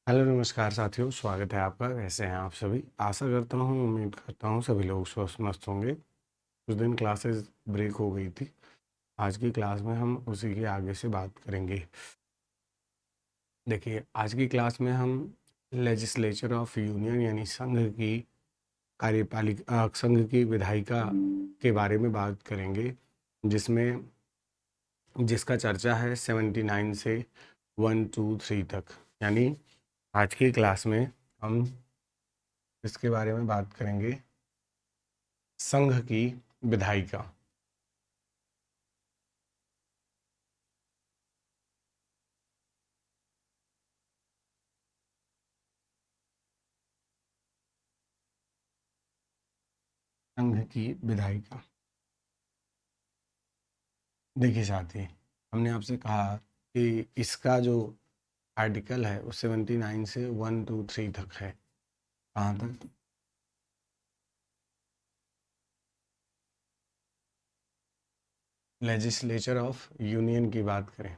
Hello नमस्कार साथियों, स्वागत है आपका। कैसे हैं आप सभी? आशा करता हूँ, उम्मीद करता हूँ सभी लोग स्वस्थ मस्त होंगे। कुछ दिन क्लासेस ब्रेक हो गई थी। आज की क्लास में हम उसी के आगे से बात करेंगे। देखिए, आज की क्लास में हम लेजिस्लेचर ऑफ यूनियन यानी संघ की कार्यपालिका, संघ की विधायिका के बारे में बात करेंगे, जिसमें जिसका चर्चा है 79 से 123 तक। यानी आज की क्लास में हम इसके बारे में बात करेंगे, संघ की विधायिका। संघ की विधायिका। देखिए साथी, हमने आपसे कहा कि इसका जो आर्टिकल है वो 79 से 123 तक है। कहाँ तक? लेजिस्लेचर ऑफ यूनियन की बात करें।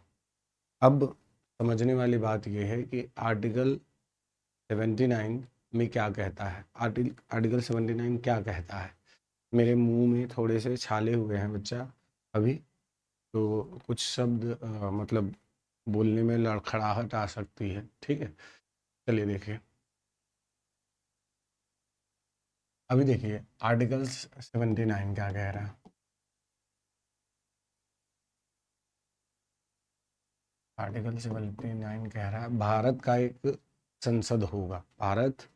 अब समझने वाली बात यह है कि आर्टिकल 79 में क्या कहता है। आर्टिकल 79 क्या कहता है? मेरे मुंह में थोड़े से छाले हुए हैं बच्चा अभी, तो कुछ शब्द मतलब बोलने में लड़खड़ाहट आ सकती है। ठीक है, चलिए देखिए। अभी देखिए आर्टिकल 79 क्या कह रहा है। आर्टिकल 79 कह रहा है भारत का एक संसद होगा। भारत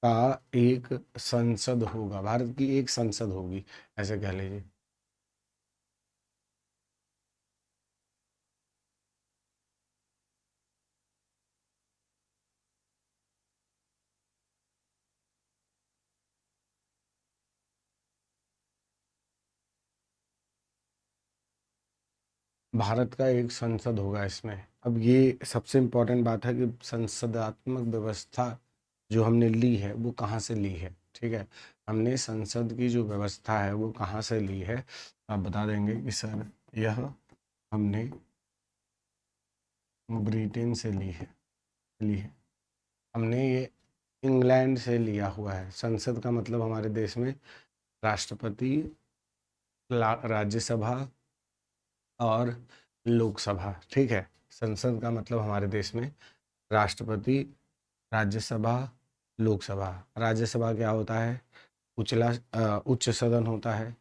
का एक संसद होगा, भारत की एक संसद होगी, ऐसे कह लीजिए। भारत का एक संसद होगा इसमें। अब ये सबसे इम्पोर्टेंट बात है कि संसदात्मक व्यवस्था जो हमने ली है वो कहाँ से ली है। ठीक है, हमने संसद की जो व्यवस्था है वो कहाँ से ली है। आप बता देंगे कि सर यह हमने ब्रिटेन से ली है। हमने ये इंग्लैंड से लिया हुआ है। संसद का मतलब हमारे देश में राष्ट्रपति, राज्यसभा और लोकसभा। ठीक है, संसद का मतलब हमारे देश में राष्ट्रपति, राज्यसभा, लोकसभा। राज्यसभा क्या होता है? उच्च सदन होता है,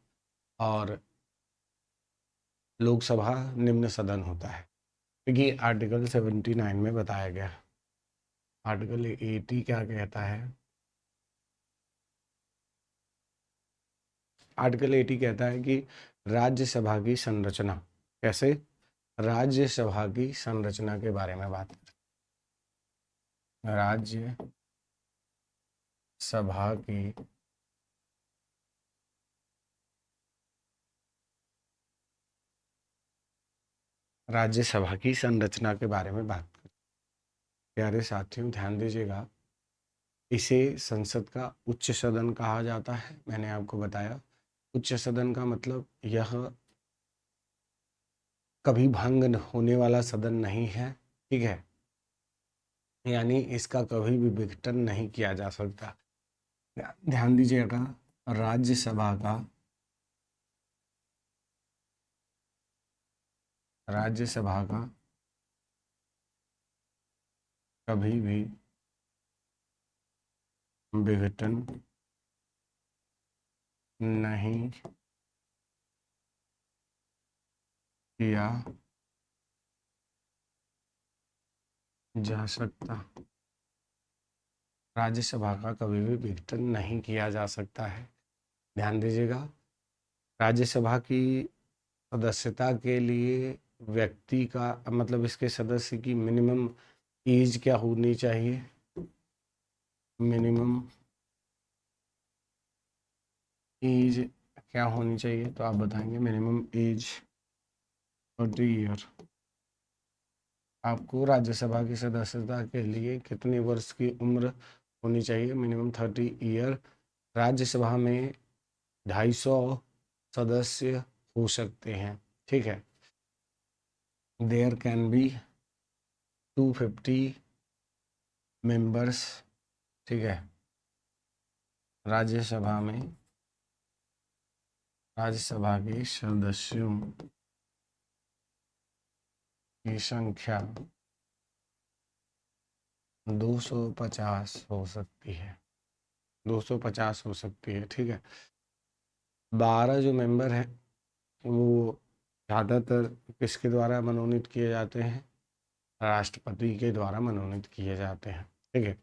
और लोकसभा निम्न सदन होता है। क्योंकि आर्टिकल 79 में बताया गया। आर्टिकल 80 क्या कहता है? आर्टिकल 80 कहता है कि राज्यसभा की संरचना। कैसे? राज्यसभा की संरचना के बारे में बात करें। राज्य सभा की राज्यसभा की संरचना के बारे में बात करें। प्यारे साथियों, ध्यान दीजिएगा। इसे संसद का उच्च सदन कहा जाता है। मैंने आपको बताया, उच्च सदन का मतलब यह कभी भंग होने वाला सदन नहीं है। ठीक है, यानी इसका कभी भी विघटन नहीं किया जा सकता। ध्यान दीजिएगा, राज्यसभा का राज्यसभा का कभी भी विघटन नहीं किया जा सकता। राज्यसभा का कभी भी विघटन नहीं किया जा सकता है। ध्यान दीजिएगा, राज्यसभा की सदस्यता के लिए व्यक्ति का मतलब इसके सदस्य की मिनिमम एज क्या होनी चाहिए? मिनिमम एज क्या होनी चाहिए? तो आप बताएंगे मिनिमम एज 30 ईयर। आपको राज्यसभा की सदस्यता के लिए कितने वर्ष की उम्र होनी चाहिए? Minimum 30 year. राज्यसभा में 250 सदस्य हो सकते हैं। ठीक है, देयर कैन बी 250 मेंबर्स, ठीक है, राज्यसभा में राज्यसभा के सदस्यों की संख्या 250 हो सकती है, 250 हो सकती है, ठीक है। 12 जो मेंबर हैं वो ज़्यादातर किसके द्वारा मनोनीत किए जाते हैं? राष्ट्रपति के द्वारा मनोनीत किए जाते हैं, ठीक है।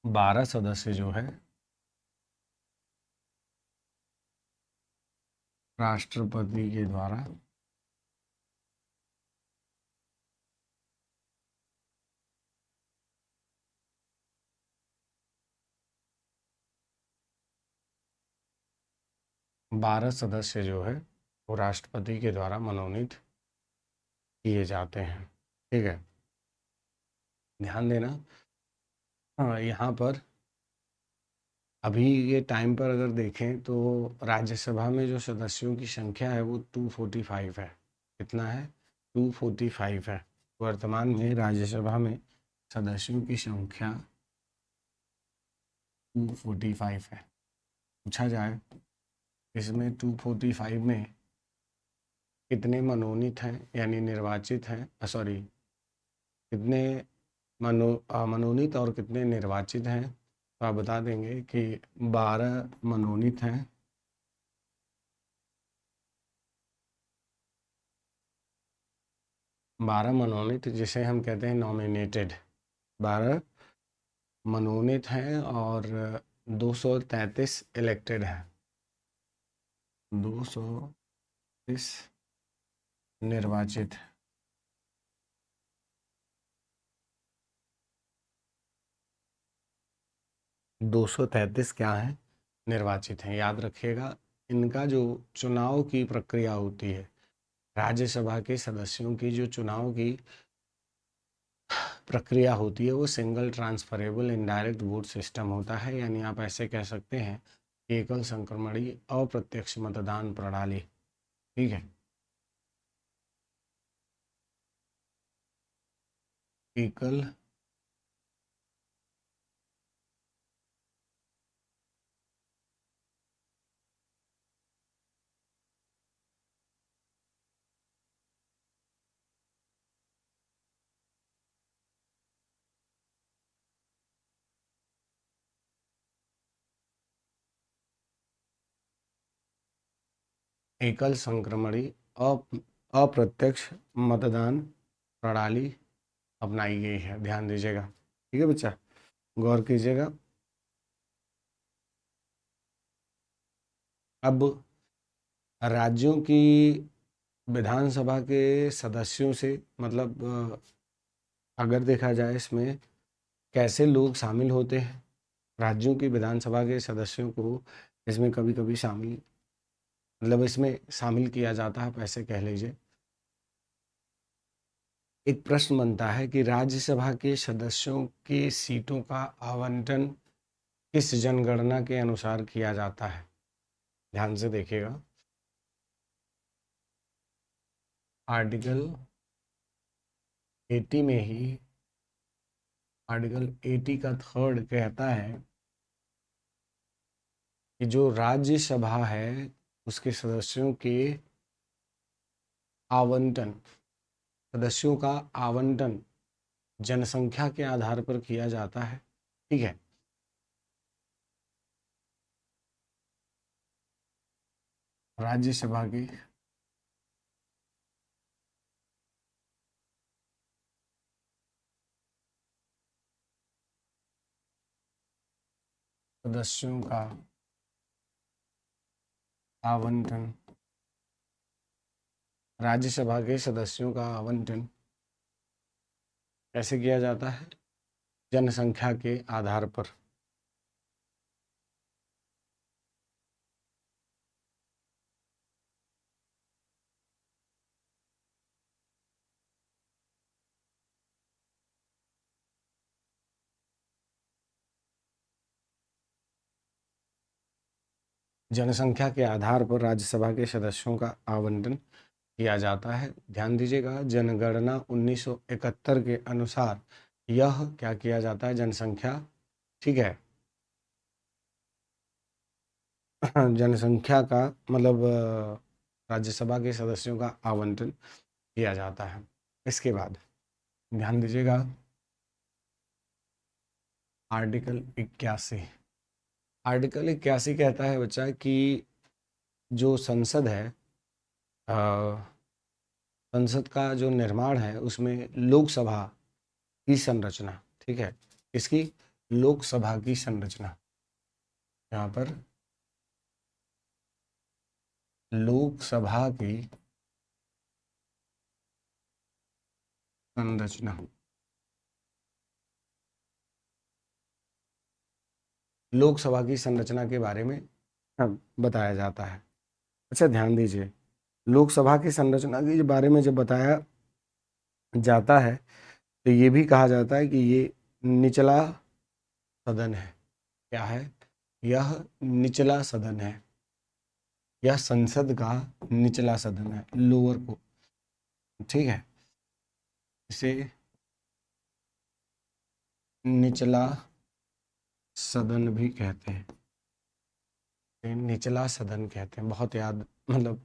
12 सदस्य जो है राष्ट्रपति के द्वारा बारह सदस्य जो है वो राष्ट्रपति के द्वारा मनोनीत किए जाते हैं, ठीक है। ध्यान देना, हाँ, यहाँ पर अभी ये टाइम पर अगर देखें तो राज्यसभा में जो सदस्यों की संख्या है वो 245 है। कितना है? 245 है। वर्तमान में राज्यसभा में सदस्यों की संख्या 245 है। पूछा जाए इसमें 245 में कितने मनोनीत हैं यानी निर्वाचित हैं, सॉरी, कितने मनोनीत और कितने निर्वाचित हैं, तो आप बता देंगे कि 12 मनोनीत हैं, 12 मनोनीत जिसे हम कहते हैं नॉमिनेटेड, 12 मनोनीत हैं और 233 इलेक्टेड हैं, 230 निर्वाचित। 233 क्या है? निर्वाचित हैं। याद रखिएगा, इनका जो चुनाव की प्रक्रिया होती है, राज्यसभा के सदस्यों की जो चुनाव की प्रक्रिया होती है वो single transferable indirect vote system होता है, यानी आप ऐसे कह सकते हैं एकल संक्रमणीय अप्रत्यक्ष मतदान प्रणाली, ठीक है। एकल एकल संक्रमणीय अप्रत्यक्ष मतदान प्रणाली अपनाई गई है। ध्यान दीजिएगा, ठीक है बच्चा, गौर कीजिएगा। अब राज्यों की विधानसभा के सदस्यों से मतलब अगर देखा जाए इसमें कैसे लोग शामिल होते हैं, राज्यों की विधानसभा के सदस्यों को इसमें कभी कभी शामिल मतलब इसमें शामिल किया जाता है, आप ऐसे कह लीजिए। एक प्रश्न बनता है कि राज्यसभा के सदस्यों के सीटों का आवंटन किस जनगणना के अनुसार किया जाता है? ध्यान से देखिएगा, आर्टिकल 80 में ही आर्टिकल 80 का थर्ड कहता है कि जो राज्यसभा है उसके सदस्यों के आवंटन, सदस्यों का आवंटन जनसंख्या के आधार पर किया जाता है, ठीक है। राज्यसभा के सदस्यों का आवंटन, राज्यसभा के सदस्यों का आवंटन कैसे किया जाता है? जनसंख्या के आधार पर। जनसंख्या के आधार पर राज्यसभा के सदस्यों का आवंटन किया जाता है। ध्यान दीजिएगा, जनगणना 1971 के अनुसार यह क्या किया जाता है, जनसंख्या, ठीक है, जनसंख्या का मतलब राज्यसभा के सदस्यों का आवंटन किया जाता है। इसके बाद ध्यान दीजिएगा, आर्टिकल 81। आर्टिकल 81 कहता है बच्चा कि जो संसद है, अ, संसद का जो निर्माण है उसमें लोकसभा की संरचना, ठीक है, इसकी लोकसभा की संरचना, यहाँ पर लोकसभा की संरचना, लोकसभा की संरचना के बारे में बताया जाता है। अच्छा ध्यान दीजिए, लोकसभा की संरचना के बारे में जब बताया जाता है तो ये भी कहा जाता है कि ये निचला सदन है। क्या है? यह निचला सदन है, यह संसद का निचला सदन है, लोअर को, ठीक है, इसे निचला सदन भी कहते हैं, इसे निचला सदन कहते हैं। बहुत याद मतलब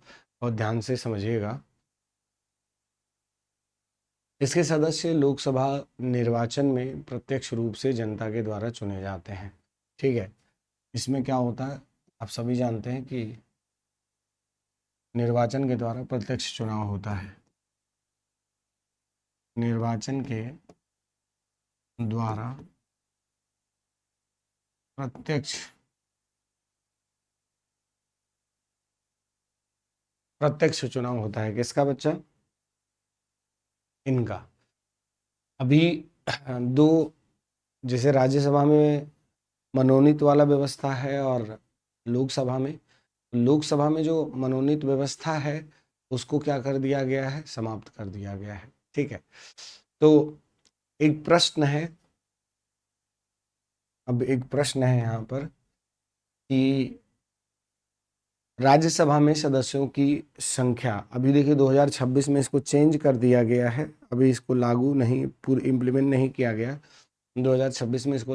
बहुत ध्यान से समझिएगा। इसके सदस्य लोकसभा निर्वाचन में प्रत्यक्ष रूप से जनता के द्वारा चुने जाते हैं, ठीक है। इसमें क्या होता है, आप सभी जानते हैं कि निर्वाचन के द्वारा प्रत्यक्ष चुनाव होता है, निर्वाचन के द्वारा प्रत्यक्ष प्रत्यक्ष चुनाव होता है। किसका बच्चा? इनका। अभी दो, जैसे राज्यसभा में मनोनीत वाला व्यवस्था है और लोकसभा में जो मनोनीत व्यवस्था है उसको क्या कर दिया गया है, समाप्त कर दिया गया है, ठीक है। तो एक प्रश्न है, अब एक प्रश्न है यहाँ पर कि राज्यसभा में सदस्यों की संख्या, अभी देखिए 2026 में इसको चेंज कर दिया गया है, अभी इसको लागू नहीं, पूरी इम्प्लीमेंट नहीं किया गया, 2026 में इसको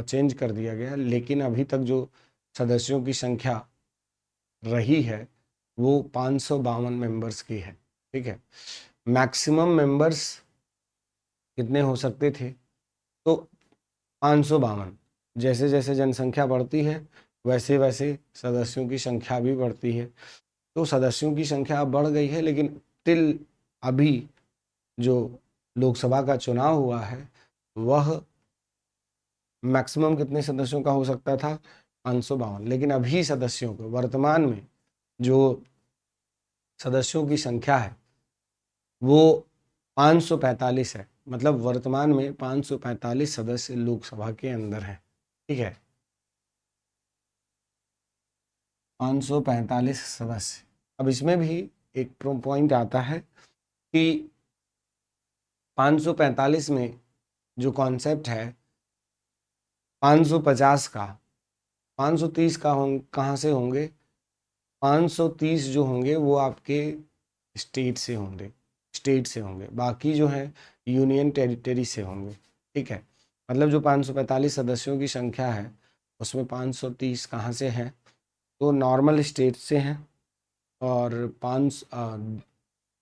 चेंज कर दिया गया, लेकिन अभी तक जो सदस्यों की संख्या रही है वो 552 मेंबर्स की है, ठीक है। मैक्सिमम मेंबर्स कितने हो सकते थे? तो 552। जैसे जैसे जनसंख्या बढ़ती है वैसे वैसे सदस्यों की संख्या भी बढ़ती है। तो सदस्यों की संख्या अब बढ़ गई है, लेकिन टिल अभी जो लोकसभा का चुनाव हुआ है वह मैक्सिमम कितने सदस्यों का हो सकता था? 552। लेकिन अभी सदस्यों को, वर्तमान में जो सदस्यों की संख्या है वो 545 है, मतलब वर्तमान में 545 सदस्य लोकसभा के अंदर हैं, ठीक है, 545 सदस्य। अब इसमें भी एक पॉइंट आता है कि 545 में जो कॉन्सेप्ट है 550 का, 530 का कहाँ से होंगे? 530 जो होंगे वो आपके स्टेट से होंगे, बाकी जो है यूनियन टेरिटरी से होंगे, ठीक है। मतलब जो 545 सदस्यों की संख्या है उसमें 530 कहाँ से हैं? तो नॉर्मल स्टेट से हैं, और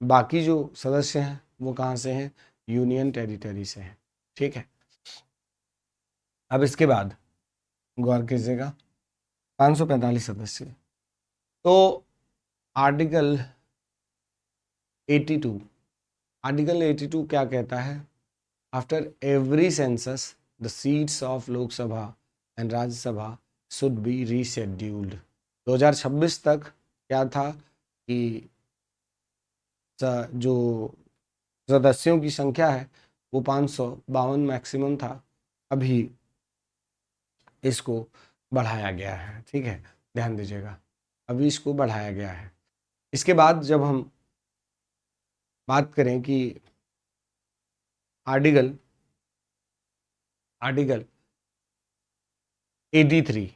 बाकी जो सदस्य हैं वो कहाँ से हैं? यूनियन टेरिटरी से हैं, ठीक है। अब इसके बाद गौर कीजिएगा, 545 सदस्य, तो आर्टिकल 82, आर्टिकल 82 क्या कहता है? After every census the seats of Lok Sabha and Rajya Sabha should be rescheduled. 2026 तक क्या था कि जो सदस्यों की संख्या है वो 552 मैक्सिमम था, अभी इसको बढ़ाया गया है, ठीक है, ध्यान दीजिएगा, अभी इसको बढ़ाया गया है। इसके बाद जब हम बात करें कि आर्टिकल आर्टिकल 83,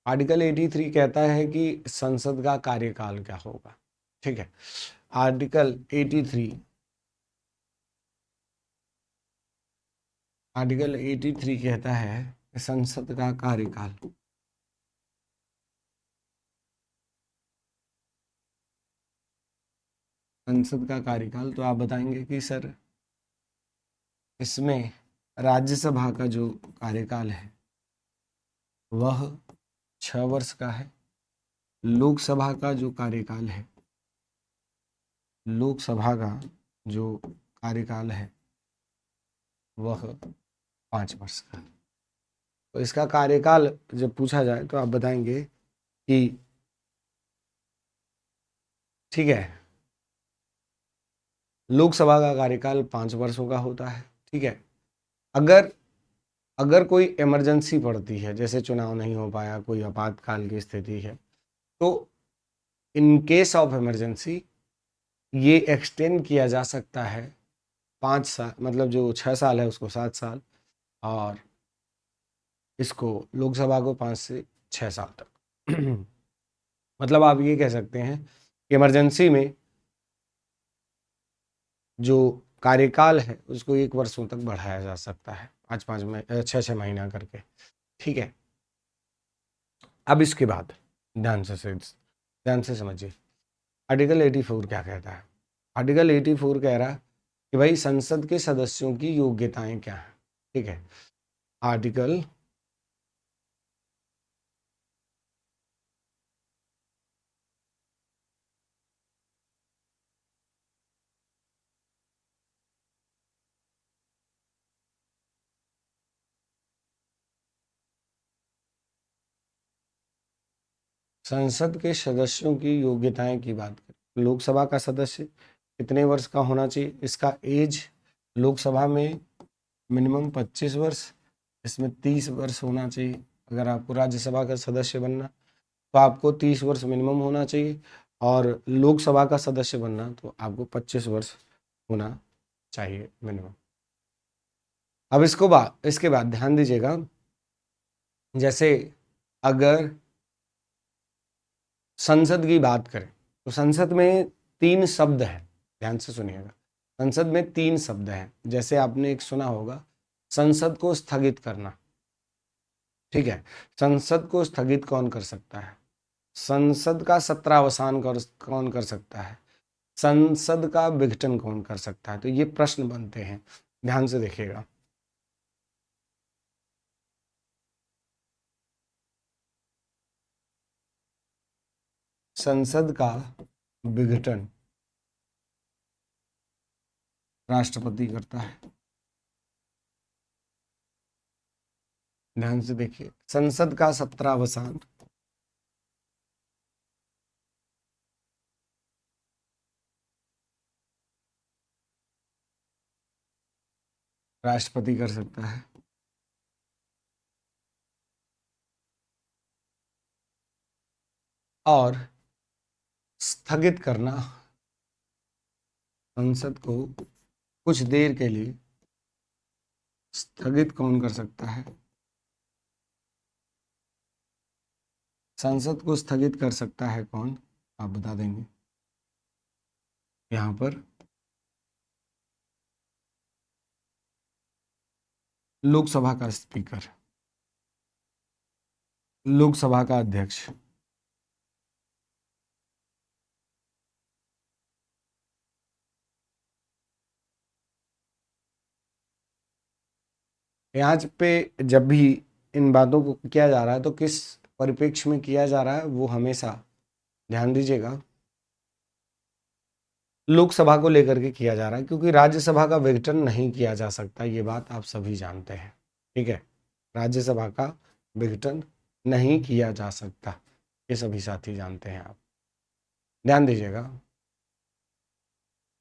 आर्टिकल 83 कहता है कि संसद का कार्यकाल क्या होगा, ठीक है। आर्टिकल 83 आर्टिकल 83 कहता है कि संसद का कार्यकाल तो आप बताएंगे कि सर इसमें राज्यसभा का जो कार्यकाल है वह 6 वर्ष का है, लोकसभा का जो कार्यकाल है वह 5 वर्ष का है। तो इसका कार्यकाल जब पूछा जाए तो आप बताएंगे कि ठीक है, लोकसभा का कार्यकाल 5 वर्षों का होता है। ठीक है, अगर कोई इमरजेंसी पड़ती है, जैसे चुनाव नहीं हो पाया, कोई आपातकाल की स्थिति है, तो इन केस ऑफ इमरजेंसी ये एक्सटेंड किया जा सकता है 5 साल, मतलब जो 6 साल है उसको 7 साल, और इसको लोकसभा को 5 से 6 साल तक। मतलब आप ये कह सकते हैं कि इमरजेंसी में जो कार्यकाल है उसको 1 वर्षों तक बढ़ाया जा सकता है, 5-5 में 6-6 महीना करके। ठीक है, अब इसके बाद ध्यान से समझिए आर्टिकल 84 क्या कहता है। आर्टिकल 84 कह रहा है कि भाई संसद के सदस्यों की योग्यताएं क्या हैं। ठीक है, आर्टिकल संसद के सदस्यों की योग्यताएं की बात करें, लोकसभा का सदस्य कितने वर्ष का होना चाहिए, इसका एज लोकसभा में मिनिमम 25 वर्ष, इसमें 30 वर्ष होना चाहिए। अगर आपको राज्यसभा का सदस्य बनना तो आपको 30 वर्ष मिनिमम होना चाहिए, और लोकसभा का सदस्य बनना तो आपको 25 वर्ष होना चाहिए मिनिमम। अब इसके बाद ध्यान दीजिएगा, जैसे अगर संसद की बात करें तो संसद में 3 शब्द हैं, ध्यान से सुनिएगा। संसद में 3 शब्द हैं, जैसे आपने एक सुना होगा संसद को स्थगित करना। ठीक है, संसद को स्थगित कौन कर सकता है, संसद का सत्रावसान कौन कर सकता है, संसद का विघटन कौन कर सकता है। तो ये प्रश्न बनते हैं, ध्यान से देखिएगा। संसद का विघटन राष्ट्रपति करता है। ध्यान से देखिए, संसद का सत्रावसान राष्ट्रपति कर सकता है, और स्थगित करना संसद को कुछ देर के लिए स्थगित कौन कर सकता है, संसद को स्थगित कर सकता है कौन, आप बता देंगे। यहाँ पर लोकसभा का स्पीकर, लोकसभा का अध्यक्ष, यहाँ पे जब भी इन बातों को किया जा रहा है तो किस परिप्रेक्ष्य में किया जा रहा है वो हमेशा ध्यान दीजिएगा, लोकसभा को लेकर के किया जा रहा है, क्योंकि राज्यसभा का विघटन नहीं किया जा सकता, ये बात आप सभी जानते हैं। ठीक है, राज्यसभा का विघटन नहीं किया जा सकता, ये सभी साथी जानते हैं, आप ध्यान दीजिएगा।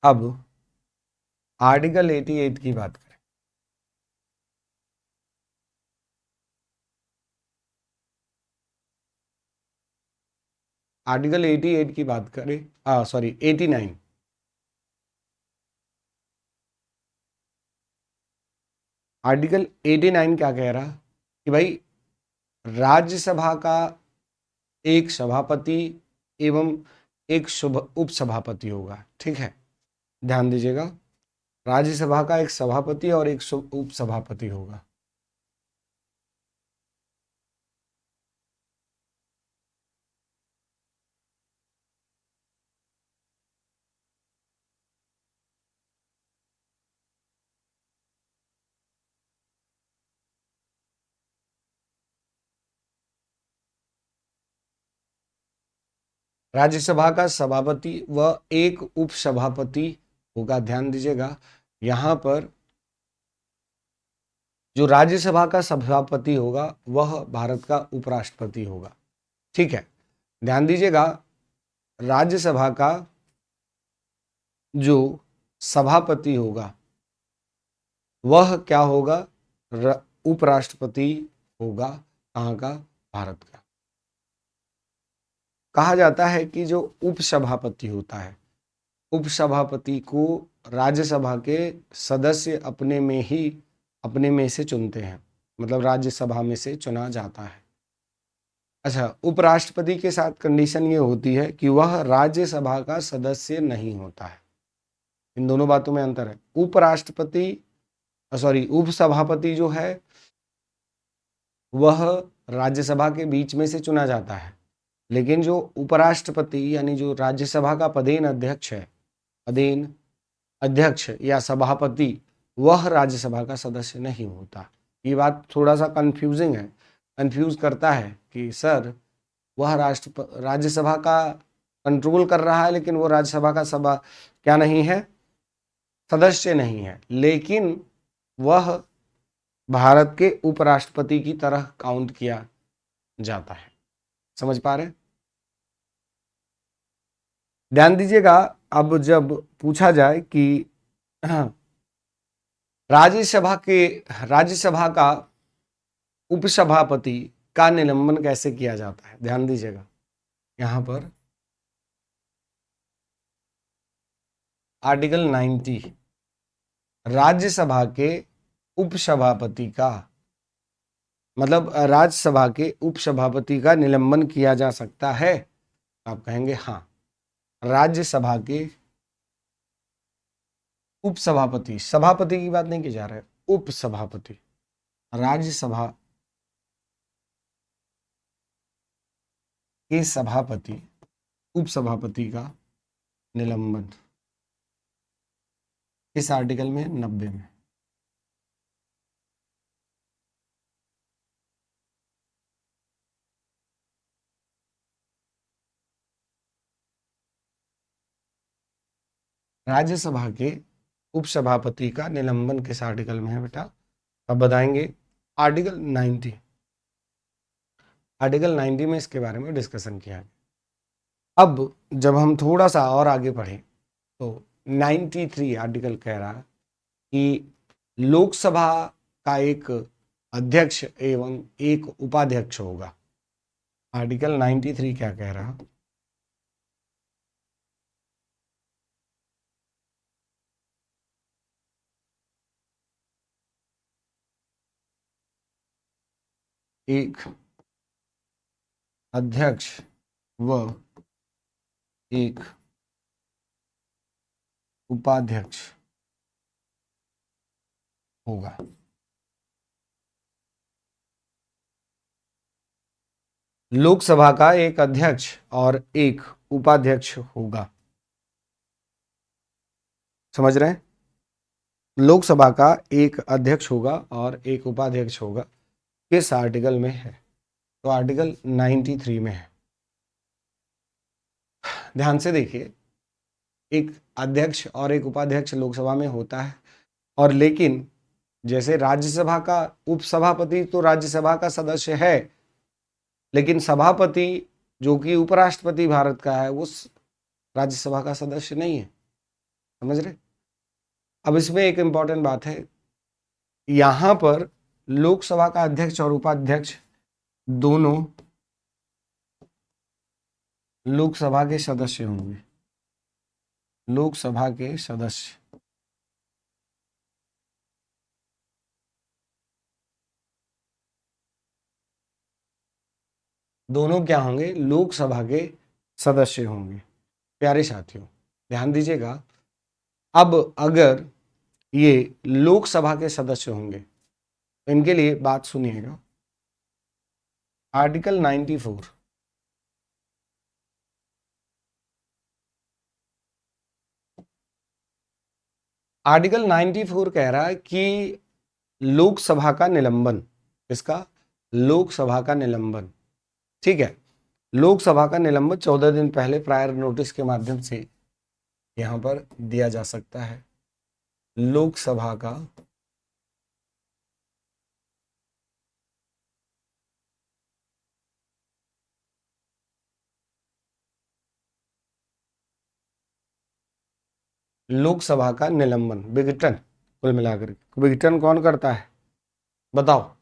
अब आर्टिकल 88 की बात करें। आर्टिकल 88 की बात करें, सॉरी 89, आर्टिकल 89 क्या कह रहा कि भाई राज्यसभा का एक सभापति एवं एक उपसभापति होगा। ठीक है, ध्यान दीजिएगा, राज्यसभा का एक सभापति और एक उपसभापति होगा। राज्यसभा का सभापति व एक उपसभापति होगा। ध्यान दीजिएगा, यहां पर जो राज्यसभा का सभापति होगा वह भारत का उपराष्ट्रपति होगा। ठीक है, ध्यान दीजिएगा, राज्यसभा का जो सभापति होगा वह क्या होगा, उपराष्ट्रपति होगा। कहाँ का? भारत का। कहा जाता है कि जो उपसभापति होता है, उपसभापति को राज्यसभा के सदस्य अपने में से चुनते हैं, मतलब राज्यसभा में से चुना जाता है। अच्छा, उपराष्ट्रपति के साथ कंडीशन ये होती है कि वह राज्यसभा का सदस्य नहीं होता है। इन दोनों बातों में अंतर है। उपसभापति जो है वह राज्यसभा के बीच में से चुना जाता है, लेकिन जो उपराष्ट्रपति यानी जो राज्यसभा का पदेन अध्यक्ष या सभापति, वह राज्यसभा का सदस्य नहीं होता। ये बात थोड़ा सा कंफ्यूज करता है कि सर वह राज्यसभा का कंट्रोल कर रहा है, लेकिन वो राज्यसभा का क्या नहीं है, सदस्य नहीं है, लेकिन वह भारत के उपराष्ट्रपति की तरह काउंट किया जाता है। समझ पा रहे? ध्यान दीजिएगा, अब जब पूछा जाए कि राज्यसभा का उपसभापति का निलंबन कैसे किया जाता है, ध्यान दीजिएगा, यहां पर आर्टिकल 90 राज्यसभा के उपसभापति का, मतलब राज्यसभा के उपसभापति का निलंबन किया जा सकता है। आप कहेंगे हाँ, राज्यसभा के उपसभापति, सभापति की बात नहीं की जा रहा है, उपसभापति, राज्यसभा के सभापति उपसभापति का निलंबन इस आर्टिकल में 90 में। राज्यसभा के उपसभापति का निलंबन किस आर्टिकल में है बेटा? अब बताएंगे आर्टिकल 90। आर्टिकल 90 में इसके बारे में डिस्कशन किया है। अब जब हम थोड़ा सा और आगे पढ़ें तो 93 आर्टिकल कह रहा है कि लोकसभा का एक अध्यक्ष एवं एक उपाध्यक्ष होगा। आर्टिकल 93 क्या कह रहा है? एक अध्यक्ष व एक उपाध्यक्ष होगा। लोकसभा का एक अध्यक्ष और एक उपाध्यक्ष होगा। समझ रहे हैं? लोकसभा का एक अध्यक्ष होगा और एक उपाध्यक्ष होगा। किस आर्टिकल में है? तो आर्टिकल 93 में है। ध्यान से देखिए, एक अध्यक्ष और एक उपाध्यक्ष लोकसभा में होता है, और लेकिन जैसे राज्यसभा का उपसभापति तो राज्यसभा का सदस्य है, लेकिन सभापति जो कि उपराष्ट्रपति भारत का है वो राज्यसभा का सदस्य नहीं है। समझ रहे? अब इसमें एक इंपॉर्टेंट बात है, यहां पर लोकसभा का अध्यक्ष और उपाध्यक्ष दोनों लोकसभा के सदस्य होंगे। लोकसभा के सदस्य दोनों क्या होंगे? लोकसभा के सदस्य होंगे। प्यारे साथियों ध्यान दीजिएगा, अब अगर ये लोकसभा के सदस्य होंगे। इनके लिए बात सुनिएगा। आर्टिकल 94, आर्टिकल 94 कह रहा है कि लोकसभा का निलंबन, इसका लोकसभा का निलंबन, ठीक है, लोकसभा का निलंबन 14 दिन पहले प्रायर नोटिस के माध्यम से यहां पर दिया जा सकता है। लोकसभा का लोकसभा का निलंबन, विघटन, कुल मिलाकर विघटन कौन करता है बताओ?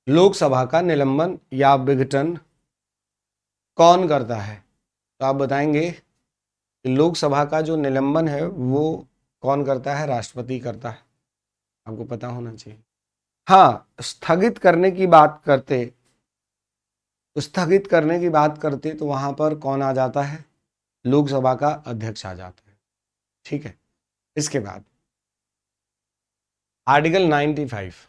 लोकसभा का निलंबन या विघटन कौन करता है? तो आप बताएंगे कि लोकसभा का जो निलंबन है वो कौन करता है? राष्ट्रपति करता है। आपको पता होना चाहिए। हाँ, स्थगित करने की बात करते, स्थगित करने की बात करते तो वहां पर कौन आ जाता है? लोकसभा का अध्यक्ष आ जाता है। ठीक है, इसके बाद आर्टिकल 95,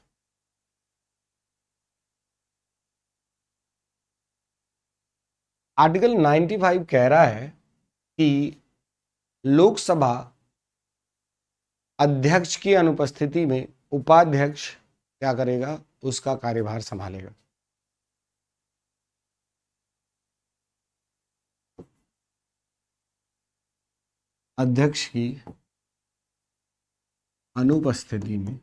आर्टिकल 95 कह रहा है कि लोकसभा अध्यक्ष की अनुपस्थिति में उपाध्यक्ष क्या करेगा? उसका कार्यभार संभालेगा। अध्यक्ष की अनुपस्थिति में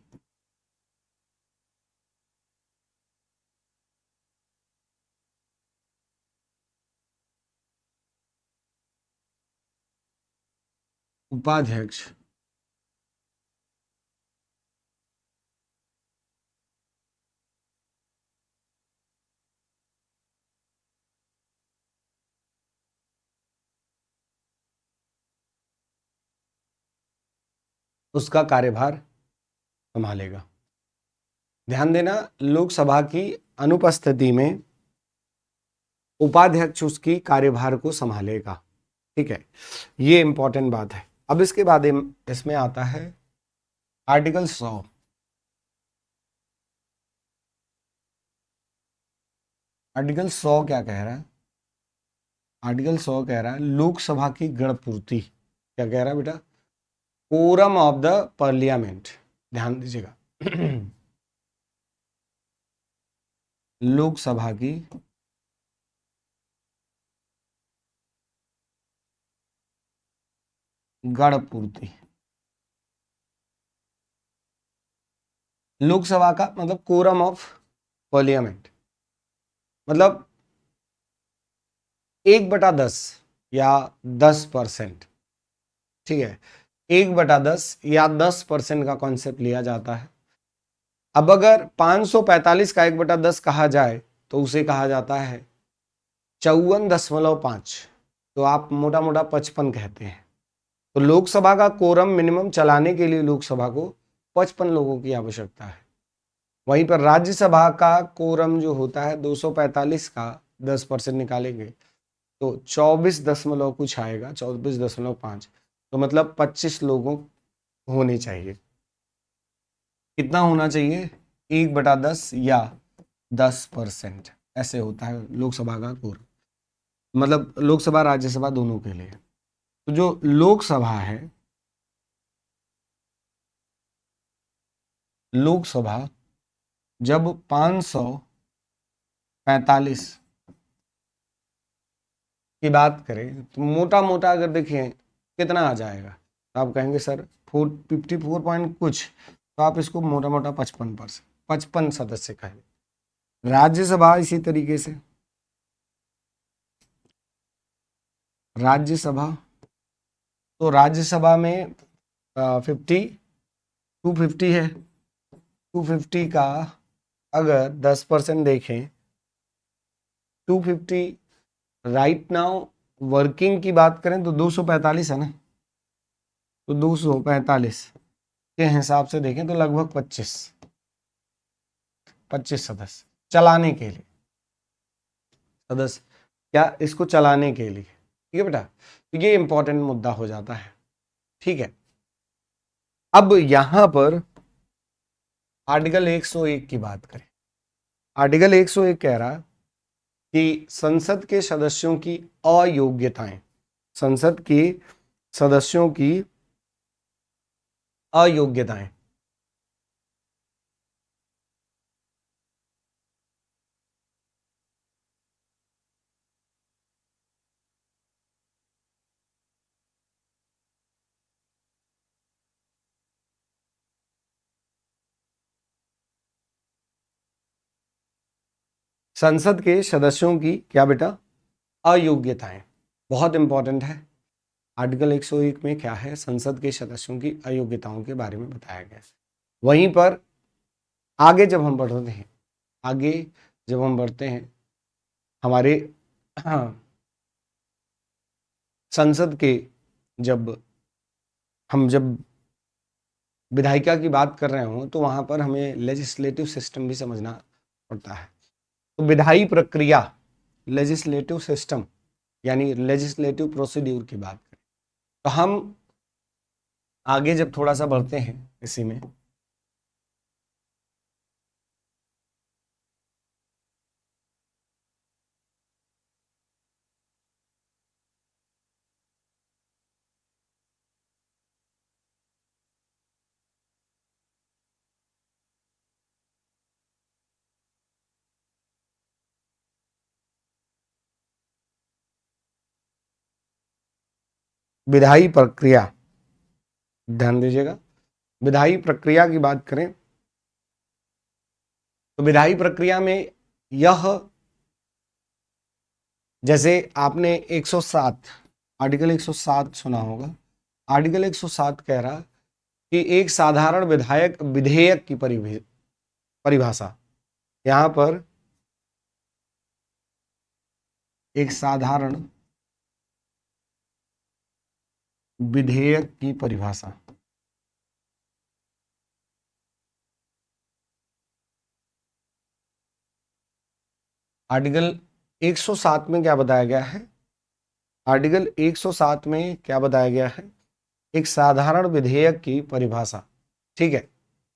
उपाध्यक्ष उसका कार्यभार संभालेगा। ध्यान देना, लोकसभा की अनुपस्थिति में उपाध्यक्ष उसकी कार्यभार को संभालेगा। ठीक है, ये इंपॉर्टेंट बात है। अब इसके बाद इसमें आता है आर्टिकल 100, आर्टिकल 100 क्या कह रहा है? आर्टिकल 100 कह रहा है लोकसभा की गणपूर्ति, क्या कह रहा है बेटा? कोरम ऑफ द पार्लियामेंट, ध्यान दीजिएगा। लोकसभा की गणपूर्ति, लोकसभा का मतलब कोरम ऑफ पार्लियामेंट, मतलब 1/10 या 10%। ठीक है, 1/10 या 10% का कॉन्सेप्ट लिया जाता है। अब अगर 545 का 1/10 कहा जाए तो उसे कहा जाता है 54.5, तो आप मोटा मोटा 55 कहते हैं। तो लोकसभा का कोरम मिनिमम चलाने के लिए लोकसभा को 55 लोगों की आवश्यकता है। वहीं पर राज्यसभा का कोरम जो होता है 245 का 10% निकालेंगे तो 24 कुछ आएगा, 24.5, तो मतलब 25 लोगों होने चाहिए। कितना होना चाहिए? 1/10 या 10%, ऐसे होता है लोकसभा का कोरम, मतलब लोकसभा राज्यसभा दोनों के लिए। तो जो लोकसभा है, लोकसभा जब 545 की बात करें तो मोटा मोटा अगर देखें कितना आ जाएगा, तो आप कहेंगे सर 54 पॉइंट कुछ, तो आप इसको मोटा मोटा 55%, 55 सदस्य कहें। राज्यसभा इसी तरीके से, राज्यसभा, तो राज्यसभा में 250 है, 250 का अगर 10% देखें, 250 राइट नाउ वर्किंग की बात करें तो 245 है ना, तो 245 के हिसाब से देखें तो लगभग 25 सदस्य चलाने के लिए, सदस्य क्या इसको चलाने के लिए। ठीक है बेटा, तो ये इंपॉर्टेंट मुद्दा हो जाता है। ठीक है, अब यहां पर आर्टिकल 101 की बात करें। आर्टिकल 101 कह रहा कि संसद के सदस्यों की अयोग्यताएं, संसद के सदस्यों की अयोग्यताएं, संसद के सदस्यों की क्या बेटा, अयोग्यताएं, बहुत इंपॉर्टेंट है। आर्टिकल 101 में क्या है, संसद के सदस्यों की अयोग्यताओं के बारे में बताया गया है। वहीं पर आगे जब हम बढ़ते हैं, आगे जब हम बढ़ते हैं हमारे संसद के, जब विधायिका की बात कर रहे हो तो वहां पर हमें लेजिस्लेटिव सिस्टम भी समझना पड़ता है। तो विधायी प्रक्रिया, लेजिस्लेटिव सिस्टम यानी लेजिस्लेटिव प्रोसीड्यूर की बात करें तो हम आगे जब थोड़ा सा बढ़ते हैं इसी में, विधायी प्रक्रिया, ध्यान दीजिएगा, विधायी प्रक्रिया की बात करें तो विधायी प्रक्रिया में यह, जैसे आपने 107, आर्टिकल 107 सुना होगा। आर्टिकल 107 कह रहा कि एक साधारण विधायक विधेयक की परिभाषा, यहां पर एक साधारण विधेयक की परिभाषा, आर्टिकल 107 में क्या बताया गया है, आर्टिकल 107 में क्या बताया गया है, एक साधारण विधेयक की परिभाषा, ठीक है,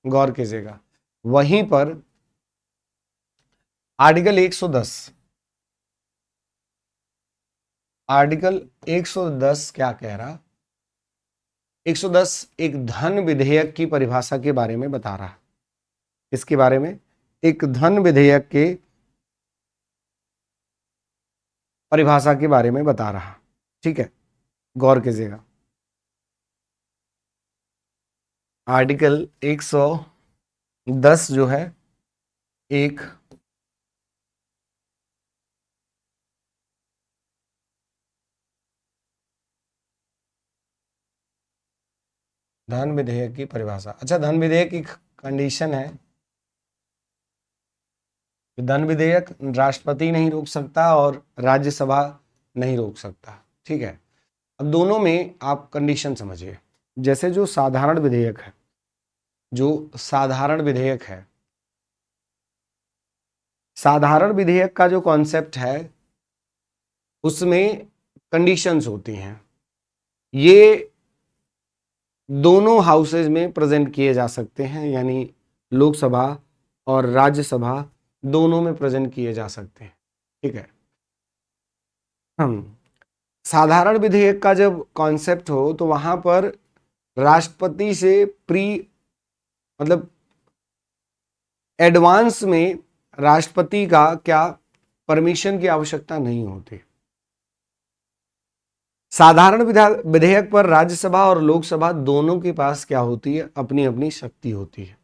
गौर कीजिएगा। वहीं पर आर्टिकल 110, आर्टिकल 110 क्या कह रहा, 110 एक धन विधेयक की परिभाषा के बारे में बता रहा है। इसके बारे में, एक धन विधेयक के परिभाषा के बारे में बता रहा, ठीक है, गौर कीजिएगा। आर्टिकल 110 जो है एक धन विधेयक की परिभाषा, अच्छा, धन विधेयक की कंडीशन है, धन विधेयक राष्ट्रपति नहीं रोक सकता और राज्यसभा नहीं रोक सकता, ठीक है। अब दोनों में आप कंडीशन समझिए। जैसे जो साधारण विधेयक है, जो साधारण विधेयक है, साधारण विधेयक का जो कॉन्सेप्ट है उसमें कंडीशंस होती हैं। ये दोनों हाउसेज में प्रेजेंट किए जा सकते हैं, यानी लोकसभा और राज्यसभा दोनों में प्रेजेंट किए जा सकते हैं, ठीक है। हम साधारण विधेयक का जब कॉन्सेप्ट हो तो वहां पर राष्ट्रपति से मतलब एडवांस में राष्ट्रपति का क्या परमिशन की आवश्यकता नहीं होती। साधारण विधेयक पर राज्यसभा और लोकसभा दोनों के पास क्या होती है, अपनी अपनी शक्ति होती है।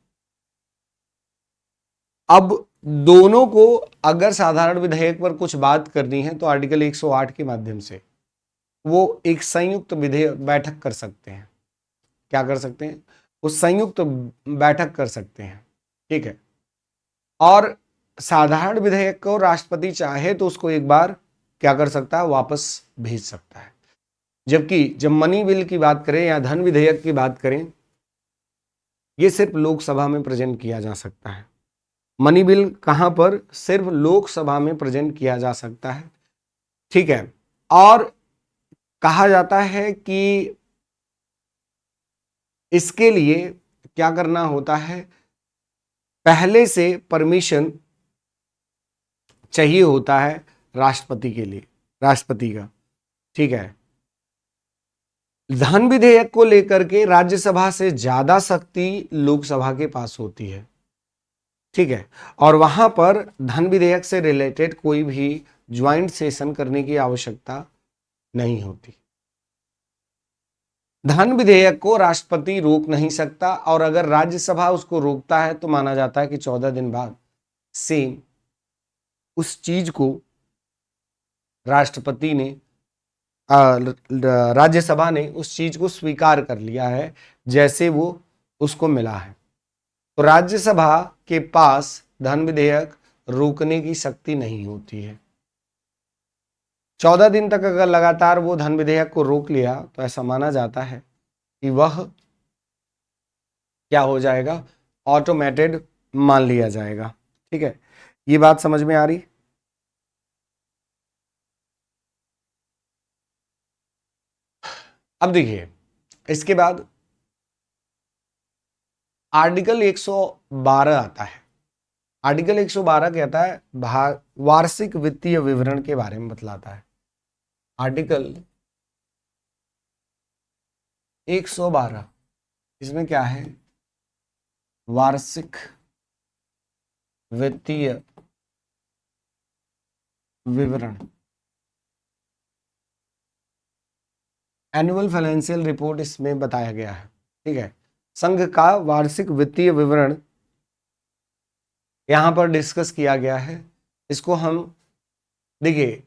अब दोनों को अगर साधारण विधेयक पर कुछ बात करनी है तो आर्टिकल 108 के माध्यम से वो एक संयुक्त विधेयक बैठक कर सकते हैं। क्या कर सकते हैं, वो संयुक्त बैठक कर सकते हैं, ठीक है। और साधारण विधेयक को राष्ट्रपति चाहे तो उसको एक बार क्या कर सकता है, वापस भेज सकता है। जबकि जब मनी बिल की बात करें या धन विधेयक की बात करें, ये सिर्फ लोकसभा में प्रेजेंट किया जा सकता है। मनी बिल कहां पर, सिर्फ लोकसभा में प्रेजेंट किया जा सकता है, ठीक है। और कहा जाता है कि इसके लिए क्या करना होता है, पहले से परमिशन चाहिए होता है राष्ट्रपति के लिए, राष्ट्रपति का। ठीक है, धन विधेयक को लेकर के राज्यसभा से ज्यादा शक्ति लोकसभा के पास होती है। ठीक है, और वहां पर धन विधेयक से रिलेटेड कोई भी ज्वाइंट सेशन करने की आवश्यकता नहीं होती। धन विधेयक को राष्ट्रपति रोक नहीं सकता, और अगर राज्यसभा उसको रोकता है तो माना जाता है कि 14 दिन बाद सेम उस चीज को राष्ट्रपति ने राज्यसभा ने उस चीज को स्वीकार कर लिया है जैसे वो उसको मिला है। तो राज्यसभा के पास धन विधेयक रोकने की शक्ति नहीं होती है। 14 दिन तक अगर लगातार वो धन विधेयक को रोक लिया तो ऐसा माना जाता है कि वह क्या हो जाएगा, ऑटोमेटेड मान लिया जाएगा। ठीक है, ये बात समझ में आ रही। अब देखिए, इसके बाद आर्टिकल 112 आता है। आर्टिकल 112 कहता है वार्षिक वित्तीय विवरण के बारे में बतलाता है। आर्टिकल 112 इसमें क्या है, वार्षिक वित्तीय विवरण, एनुअल फाइनेंशियल रिपोर्ट इसमें बताया गया है। ठीक है, संघ का वार्षिक वित्तीय विवरण यहां पर डिस्कस किया गया है। इसको हम देखिए,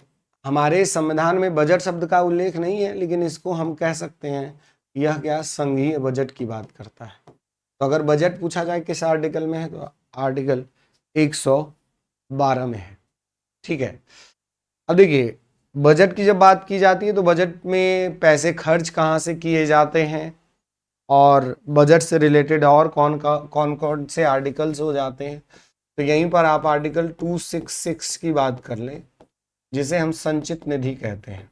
हमारे संविधान में बजट शब्द का उल्लेख नहीं है, लेकिन इसको हम कह सकते हैं यह क्या संघीय बजट की बात करता है। तो अगर बजट पूछा जाए किस आर्टिकल में है तो आर्टिकल 112 में है। ठीक है, अब देखिए, बजट की जब बात की जाती है तो बजट में पैसे खर्च कहाँ से किए जाते हैं और बजट से रिलेटेड और कौन कौन से आर्टिकल्स हो जाते हैं। तो यहीं पर आप आर्टिकल 266 की बात कर लें, जिसे हम संचित निधि कहते हैं।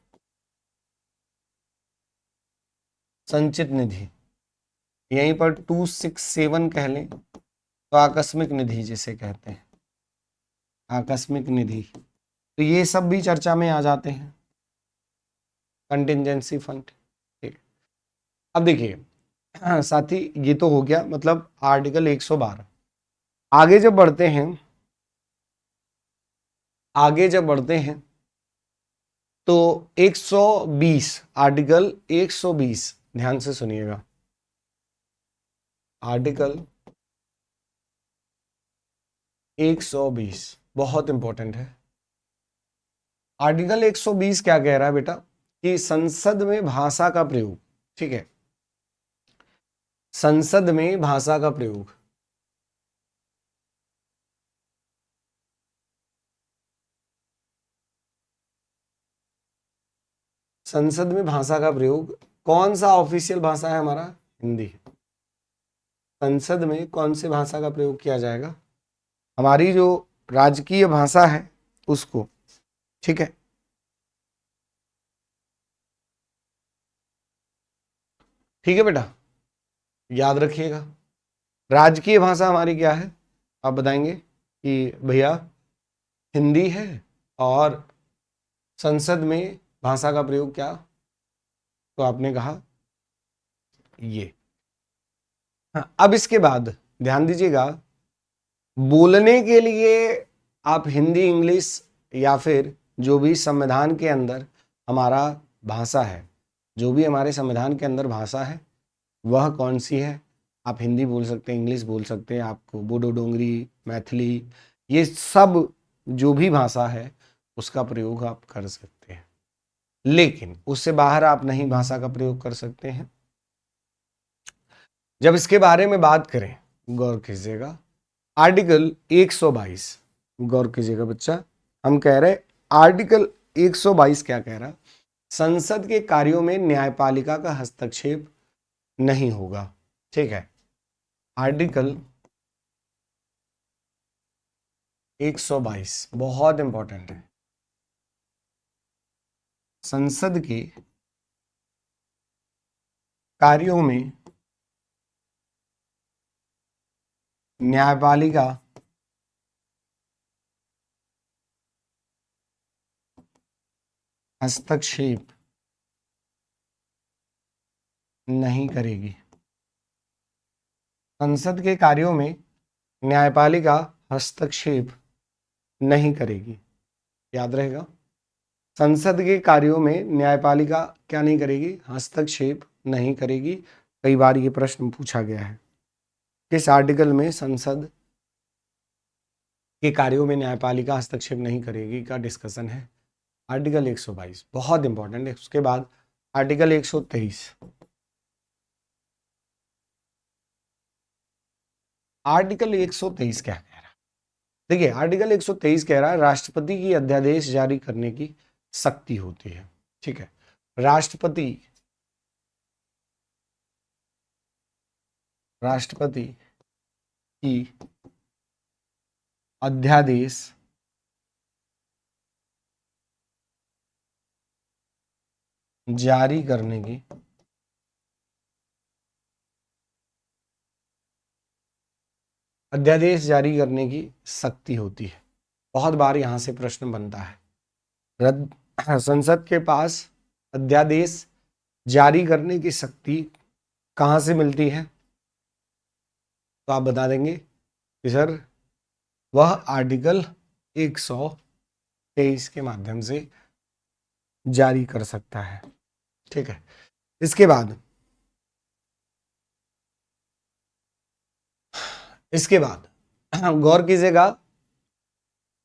संचित निधि, यहीं पर 267 कह लें तो आकस्मिक निधि जिसे कहते हैं, आकस्मिक निधि। तो ये सब भी चर्चा में आ जाते हैं, कंटिजेंसी फंड। ठीक, अब देखिए साथी, ये तो हो गया मतलब आर्टिकल 112। आगे जब बढ़ते हैं, आगे जब बढ़ते हैं तो 120, आर्टिकल 120 ध्यान से सुनिएगा। आर्टिकल 120 बहुत इंपॉर्टेंट है। आर्टिकल 120 क्या कह रहा है बेटा, कि संसद में भाषा का प्रयोग। ठीक है, संसद में भाषा का प्रयोग, संसद में भाषा का प्रयोग, कौन सा ऑफिशियल भाषा है हमारा, हिंदी। संसद में कौन से भाषा का प्रयोग किया जाएगा, हमारी जो राजकीय भाषा है उसको। ठीक है, ठीक है बेटा, याद रखिएगा। राजकीय भाषा हमारी क्या है, आप बताएंगे कि भैया हिंदी है, और संसद में भाषा का प्रयोग क्या, तो आपने कहा ये। हाँ, अब इसके बाद ध्यान दीजिएगा, बोलने के लिए आप हिंदी, इंग्लिश, या फिर जो भी संविधान के अंदर हमारा भाषा है, जो भी हमारे संविधान के अंदर भाषा है वह कौन सी है। आप हिंदी बोल सकते हैं, इंग्लिश बोल सकते हैं, आपको बोडो डोंगरी, मैथिली, ये सब जो भी भाषा है उसका प्रयोग आप कर सकते हैं, लेकिन उससे बाहर आप नहीं भाषा का प्रयोग कर सकते हैं। जब इसके बारे में बात करें, गौर कीजिएगा, आर्टिकल 122, गौर कीजिएगा बच्चा, हम कह रहे आर्टिकल 122 क्या कह रहा, संसद के कार्यों में न्यायपालिका का हस्तक्षेप नहीं होगा। ठीक है, आर्टिकल 122 बहुत इंपॉर्टेंट है। संसद के कार्यों में न्यायपालिका हस्तक्षेप नहीं करेगी। संसद के कार्यों में न्यायपालिका हस्तक्षेप नहीं करेगी। याद रहेगा, संसद के कार्यों में न्यायपालिका क्या नहीं करेगी? हस्तक्षेप नहीं करेगी। कई बार ये प्रश्न पूछा गया है। किस आर्टिकल में संसद के कार्यों में न्यायपालिका हस्तक्षेप नहीं करेगी का डिस्कशन है? आर्टिकल 122, बहुत इंपॉर्टेंट है। उसके बाद आर्टिकल 123। आर्टिकल 123 क्या कह रहा है? देखिए, आर्टिकल 123 कह रहा है राष्ट्रपति की अध्यादेश जारी करने की शक्ति होती है। ठीक है, राष्ट्रपति की अध्यादेश जारी करने की शक्ति होती है। बहुत बार यहां से प्रश्न बनता है। संसद के पास अध्यादेश जारी करने की शक्ति कहां से मिलती है? तो आप बता देंगे कि सर वह आर्टिकल 123 के माध्यम से जारी कर सकता है। ठीक है, इसके बाद गौर कीजिएगा,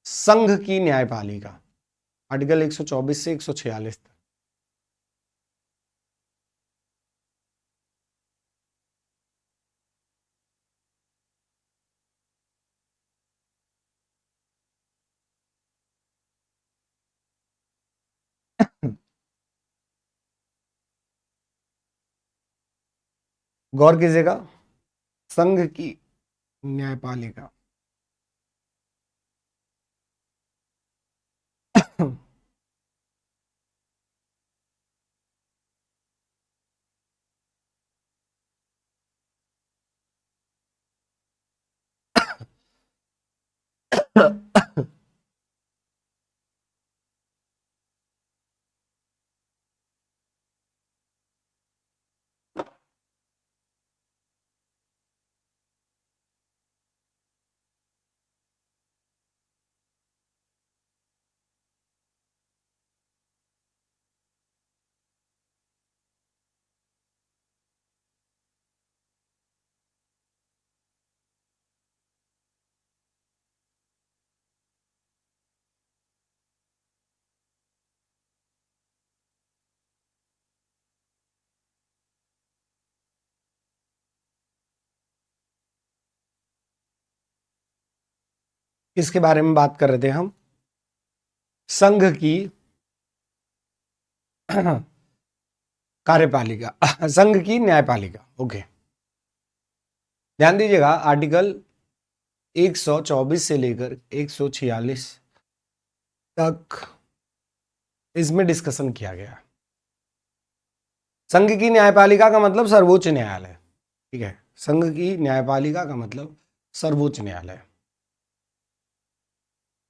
संघ की न्यायपालिका आर्टिकल 124 से 146 तक। गौर कीजिएगा, संघ की न्यायपालिका किसके बारे में बात कर रहे थे हम? संघ की कार्यपालिका, संघ की न्यायपालिका। ओके, ध्यान दीजिएगा, आर्टिकल 124 से लेकर 146 तक इसमें डिस्कशन किया गया। संघ की न्यायपालिका का मतलब सर्वोच्च न्यायालय। ठीक है, संघ की न्यायपालिका का मतलब सर्वोच्च न्यायालय।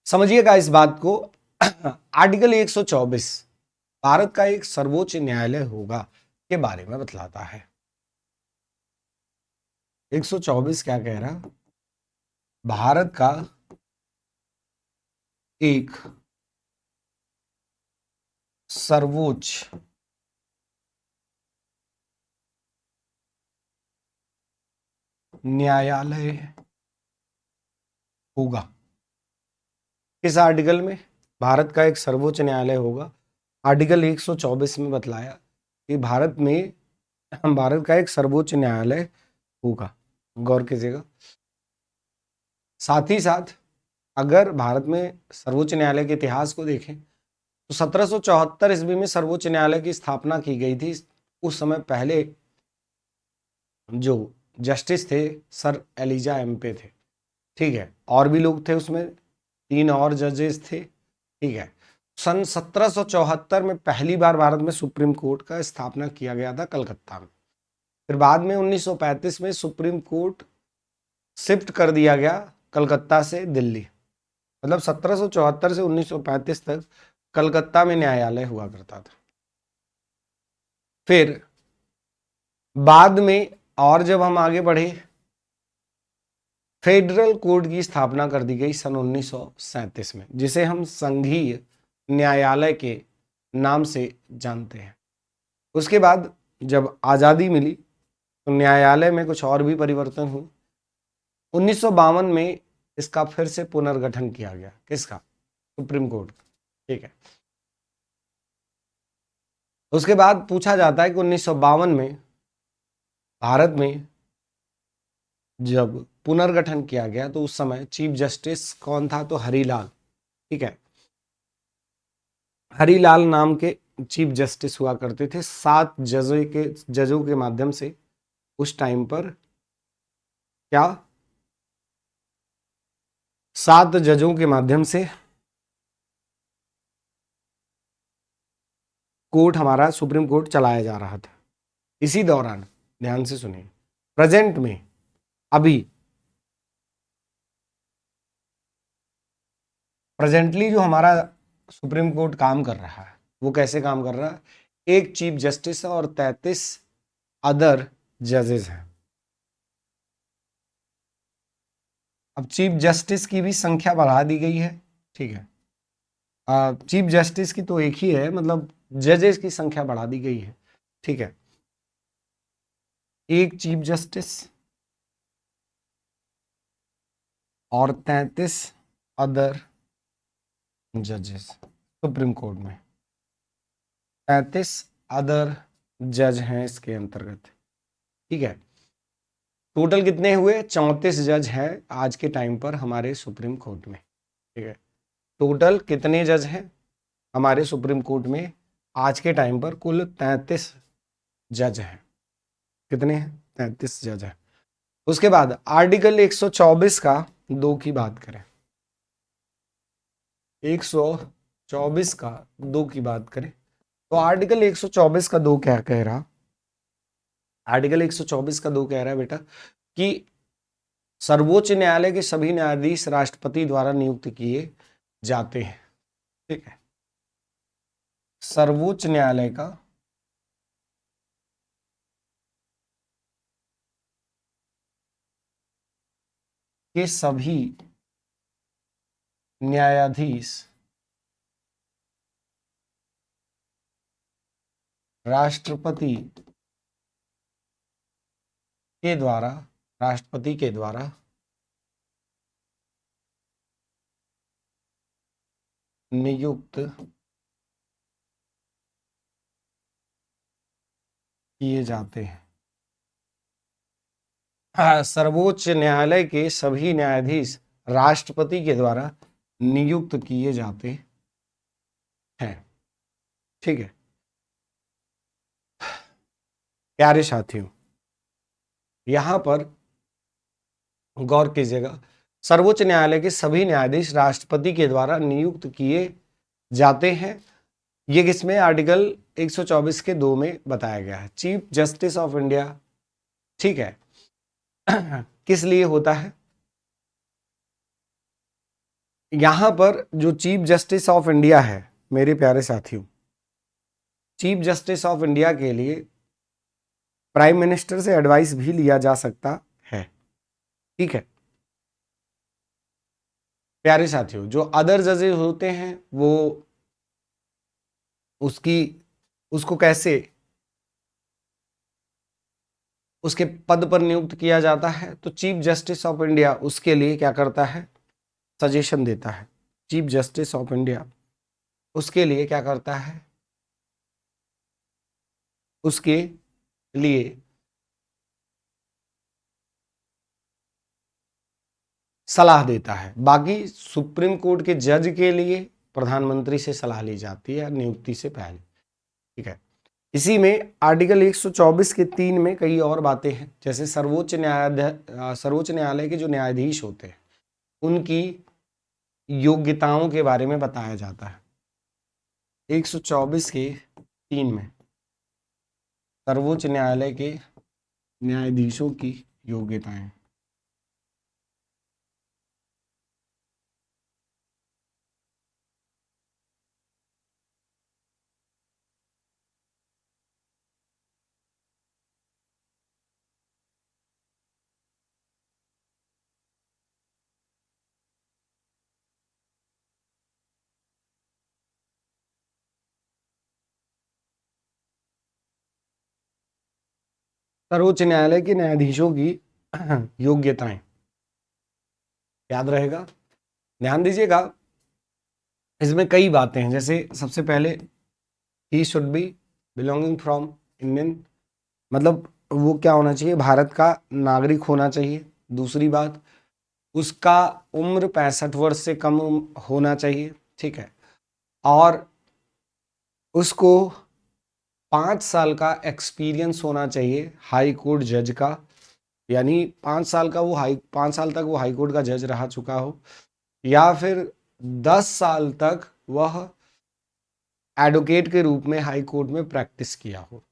समझिएगा इस बात को। आर्टिकल 124 भारत का एक सर्वोच्च न्यायालय होगा के बारे में बतलाता है। 124 क्या कह रहा? भारत का एक सर्वोच्च न्यायालय होगा। किस आर्टिकल में भारत का एक सर्वोच्च न्यायालय होगा? आर्टिकल 124 में बतलाया कि भारत का एक सर्वोच्च न्यायालय होगा। गौर कीजिएगा। साथ ही साथ अगर भारत में सर्वोच्च न्यायालय के इतिहास को देखें तो 1774 ईस्वी में सर्वोच्च न्यायालय की स्थापना की गई थी। उस समय पहले जो जस्टिस थे सर एलिजा एम्पे थे। ठीक है, और भी लोग थे उसमें, 3 और जजेस थे। ठीक है, सन 1774 में पहली बार भारत में सुप्रीम कोर्ट का स्थापना किया गया था कलकत्ता में। फिर बाद में 1935 में सुप्रीम कोर्ट शिफ्ट कर दिया गया कलकत्ता से दिल्ली। मतलब 1774 से 1935 तक कलकत्ता में न्यायालय हुआ करता था। फिर बाद में और जब हम आगे बढ़े, फेडरल कोर्ट की स्थापना कर दी गई सन 1937 में, जिसे हम संघीय न्यायालय के नाम से जानते हैं। उसके बाद जब आज़ादी मिली तो न्यायालय में कुछ और भी परिवर्तन हुए। 1952 में इसका फिर से पुनर्गठन किया गया। किसका? सुप्रीम कोर्ट का। ठीक है। उसके बाद पूछा जाता है कि 1952 में भारत में जब पुनर्गठन किया गया तो उस समय चीफ जस्टिस कौन था? तो हरिलाल। ठीक है, हरिलाल नाम के चीफ जस्टिस हुआ करते थे। 7 जजों के माध्यम से उस टाइम पर क्या 7 जजों के माध्यम से कोर्ट, हमारा सुप्रीम कोर्ट चलाया जा रहा था। इसी दौरान ध्यान से सुनिए, प्रेजेंट में अभी प्रेजेंटली जो हमारा सुप्रीम कोर्ट काम कर रहा है वो कैसे काम कर रहा है? एक चीफ जस्टिस और 33 अदर जजेस हैं। अब चीफ जस्टिस की भी संख्या बढ़ा दी गई है। ठीक है, चीफ जस्टिस की तो एक ही है, मतलब जजेस की संख्या बढ़ा दी गई है। ठीक है, एक चीफ जस्टिस और 33 अदर जजेस सुप्रीम कोर्ट में। 35 अदर जज हैं इसके अंतर्गत। ठीक है, टोटल कितने हुए? 34 जज हैं आज के टाइम पर हमारे सुप्रीम कोर्ट में। ठीक है, टोटल कितने जज हैं हमारे सुप्रीम कोर्ट में आज के टाइम पर? कुल 33 जज हैं। कितने हैं? 33 जज हैं। उसके बाद आर्टिकल 124 का 2 की बात करें, 124 का 2 की बात करें तो आर्टिकल 124 का 2 क्या कह रहा? आर्टिकल 124 का 2 कह रहा है बेटा कि सर्वोच्च न्यायालय के सभी न्यायाधीश राष्ट्रपति द्वारा नियुक्त किए जाते हैं। ठीक है, सर्वोच्च न्यायालय का के सभी न्यायाधीश राष्ट्रपति के द्वारा नियुक्त किए जाते हैं। सर्वोच्च न्यायालय के सभी न्यायाधीश राष्ट्रपति के द्वारा नियुक्त किए जाते हैं। ठीक है प्यारे साथियों, यहां पर गौर कीजिएगा, सर्वोच्च न्यायालय के सभी न्यायाधीश राष्ट्रपति के द्वारा नियुक्त किए जाते हैं। ये किसमें? आर्टिकल 124 के 2 में बताया गया है। चीफ जस्टिस ऑफ इंडिया, ठीक है, किस लिए होता है? यहां पर जो चीफ जस्टिस ऑफ इंडिया है मेरे प्यारे साथियों, चीफ जस्टिस ऑफ इंडिया के लिए प्राइम मिनिस्टर से एडवाइस भी लिया जा सकता है। ठीक है प्यारे साथियों, जो अदर जजेस होते हैं वो उसको कैसे उसके पद पर नियुक्त किया जाता है? तो चीफ जस्टिस ऑफ इंडिया उसके लिए क्या करता है? सजेशन देता है। चीफ जस्टिस ऑफ इंडिया उसके लिए क्या करता है? उसके लिए सलाह देता है। बाकी सुप्रीम कोर्ट के जज के लिए प्रधानमंत्री से सलाह ली जाती है नियुक्ति से पहले। ठीक है, इसी में आर्टिकल 124 के 3 में कई और बातें हैं, जैसे सर्वोच्च न्यायालय के जो न्यायाधीश होते हैं उनकी योग्यताओं के बारे में बताया जाता है। 124 के 3 में सर्वोच्च न्यायालय के न्यायाधीशों की योग्यताएं। सर्वोच्च न्यायालय के न्यायाधीशों की योग्यताएं याद रहेगा, ध्यान दीजिएगा। इसमें कई बातें हैं, जैसे सबसे पहले he should be belonging from Indian, मतलब वो क्या होना चाहिए, भारत का नागरिक होना चाहिए। दूसरी बात, उसका उम्र 65 वर्ष से कम होना चाहिए, ठीक है। और उसको 5 साल का एक्सपीरियंस होना चाहिए हाई कोर्ट जज का, यानी 5 साल का वो 5 साल तक वो हाई कोर्ट का जज रह चुका हो, या फिर 10 साल तक वह एडवोकेट के रूप में हाई कोर्ट में प्रैक्टिस किया हो।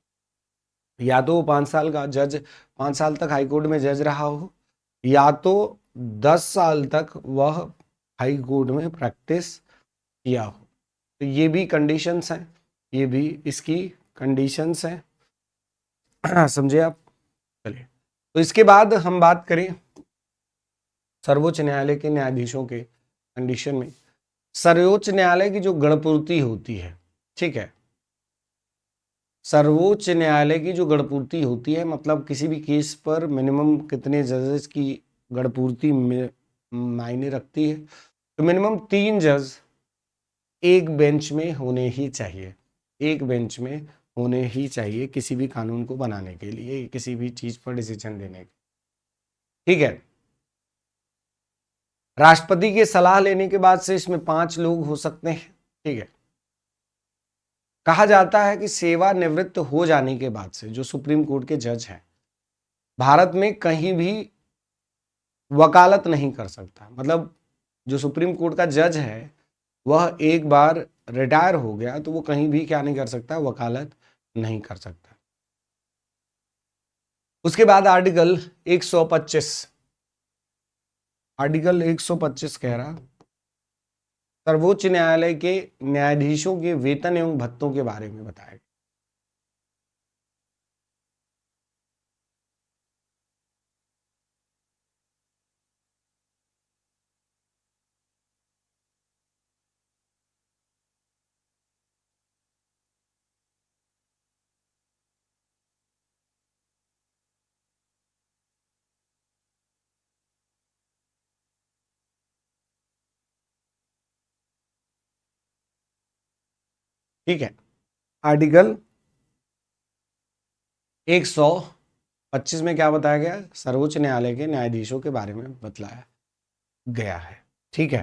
या तो वो 5 साल का जज, 5 साल तक हाई कोर्ट में जज रहा हो, या तो 10 साल तक वह हाई कोर्ट में प्रैक्टिस किया हो। तो ये भी कंडीशंस हैं, ये भी इसकी कंडीशंस हैं। समझे आप? चलिए, तो इसके बाद हम बात करें सर्वोच्च न्यायालय के न्यायाधीशों के कंडीशन में। सर्वोच्च न्यायालय की जो गणपूर्ति होती है, ठीक है, सर्वोच्च न्यायालय की जो गणपूर्ति होती है, मतलब किसी भी केस पर मिनिमम कितने जजेस की गणपूर्ति मायने रखती है, तो मिनिमम 3 जज एक बेंच में होने ही चाहिए, एक बेंच में होने ही चाहिए किसी भी कानून को बनाने के लिए, किसी भी चीज पर डिसीजन देने के, ठीक है। राष्ट्रपति की सलाह लेने के बाद से इसमें 5 लोग हो सकते हैं, ठीक है। कहा जाता है कि सेवानिवृत्त हो जाने के बाद से जो सुप्रीम कोर्ट के जज हैं, भारत में कहीं भी वकालत नहीं कर सकता। मतलब जो सुप्रीम कोर्ट का जज है वह एक बार रिटायर हो गया तो वो कहीं भी क्या नहीं कर सकता, वकालत नहीं कर सकता। उसके बाद आर्टिकल 125, आर्टिकल 125 कह रहा सर्वोच्च न्यायालय के न्यायाधीशों के वेतन एवं भत्तों के बारे में बताया। ठीक है, आर्टिकल 125 में क्या बताया गया, सर्वोच्च न्यायालय के न्यायाधीशों के बारे में बतलाया गया है, ठीक है।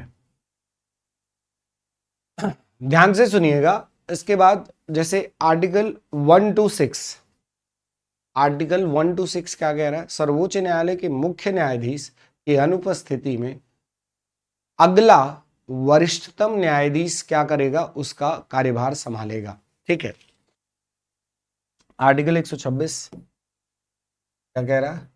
ध्यान से सुनिएगा। इसके बाद जैसे आर्टिकल 1 to 6, आर्टिकल 1 to 6 क्या कह रहा है, सर्वोच्च न्यायालय के मुख्य न्यायाधीश की अनुपस्थिति में अगला वरिष्ठतम न्यायाधीश क्या करेगा, उसका कार्यभार संभालेगा, ठीक है। आर्टिकल 126 क्या कह रहा है,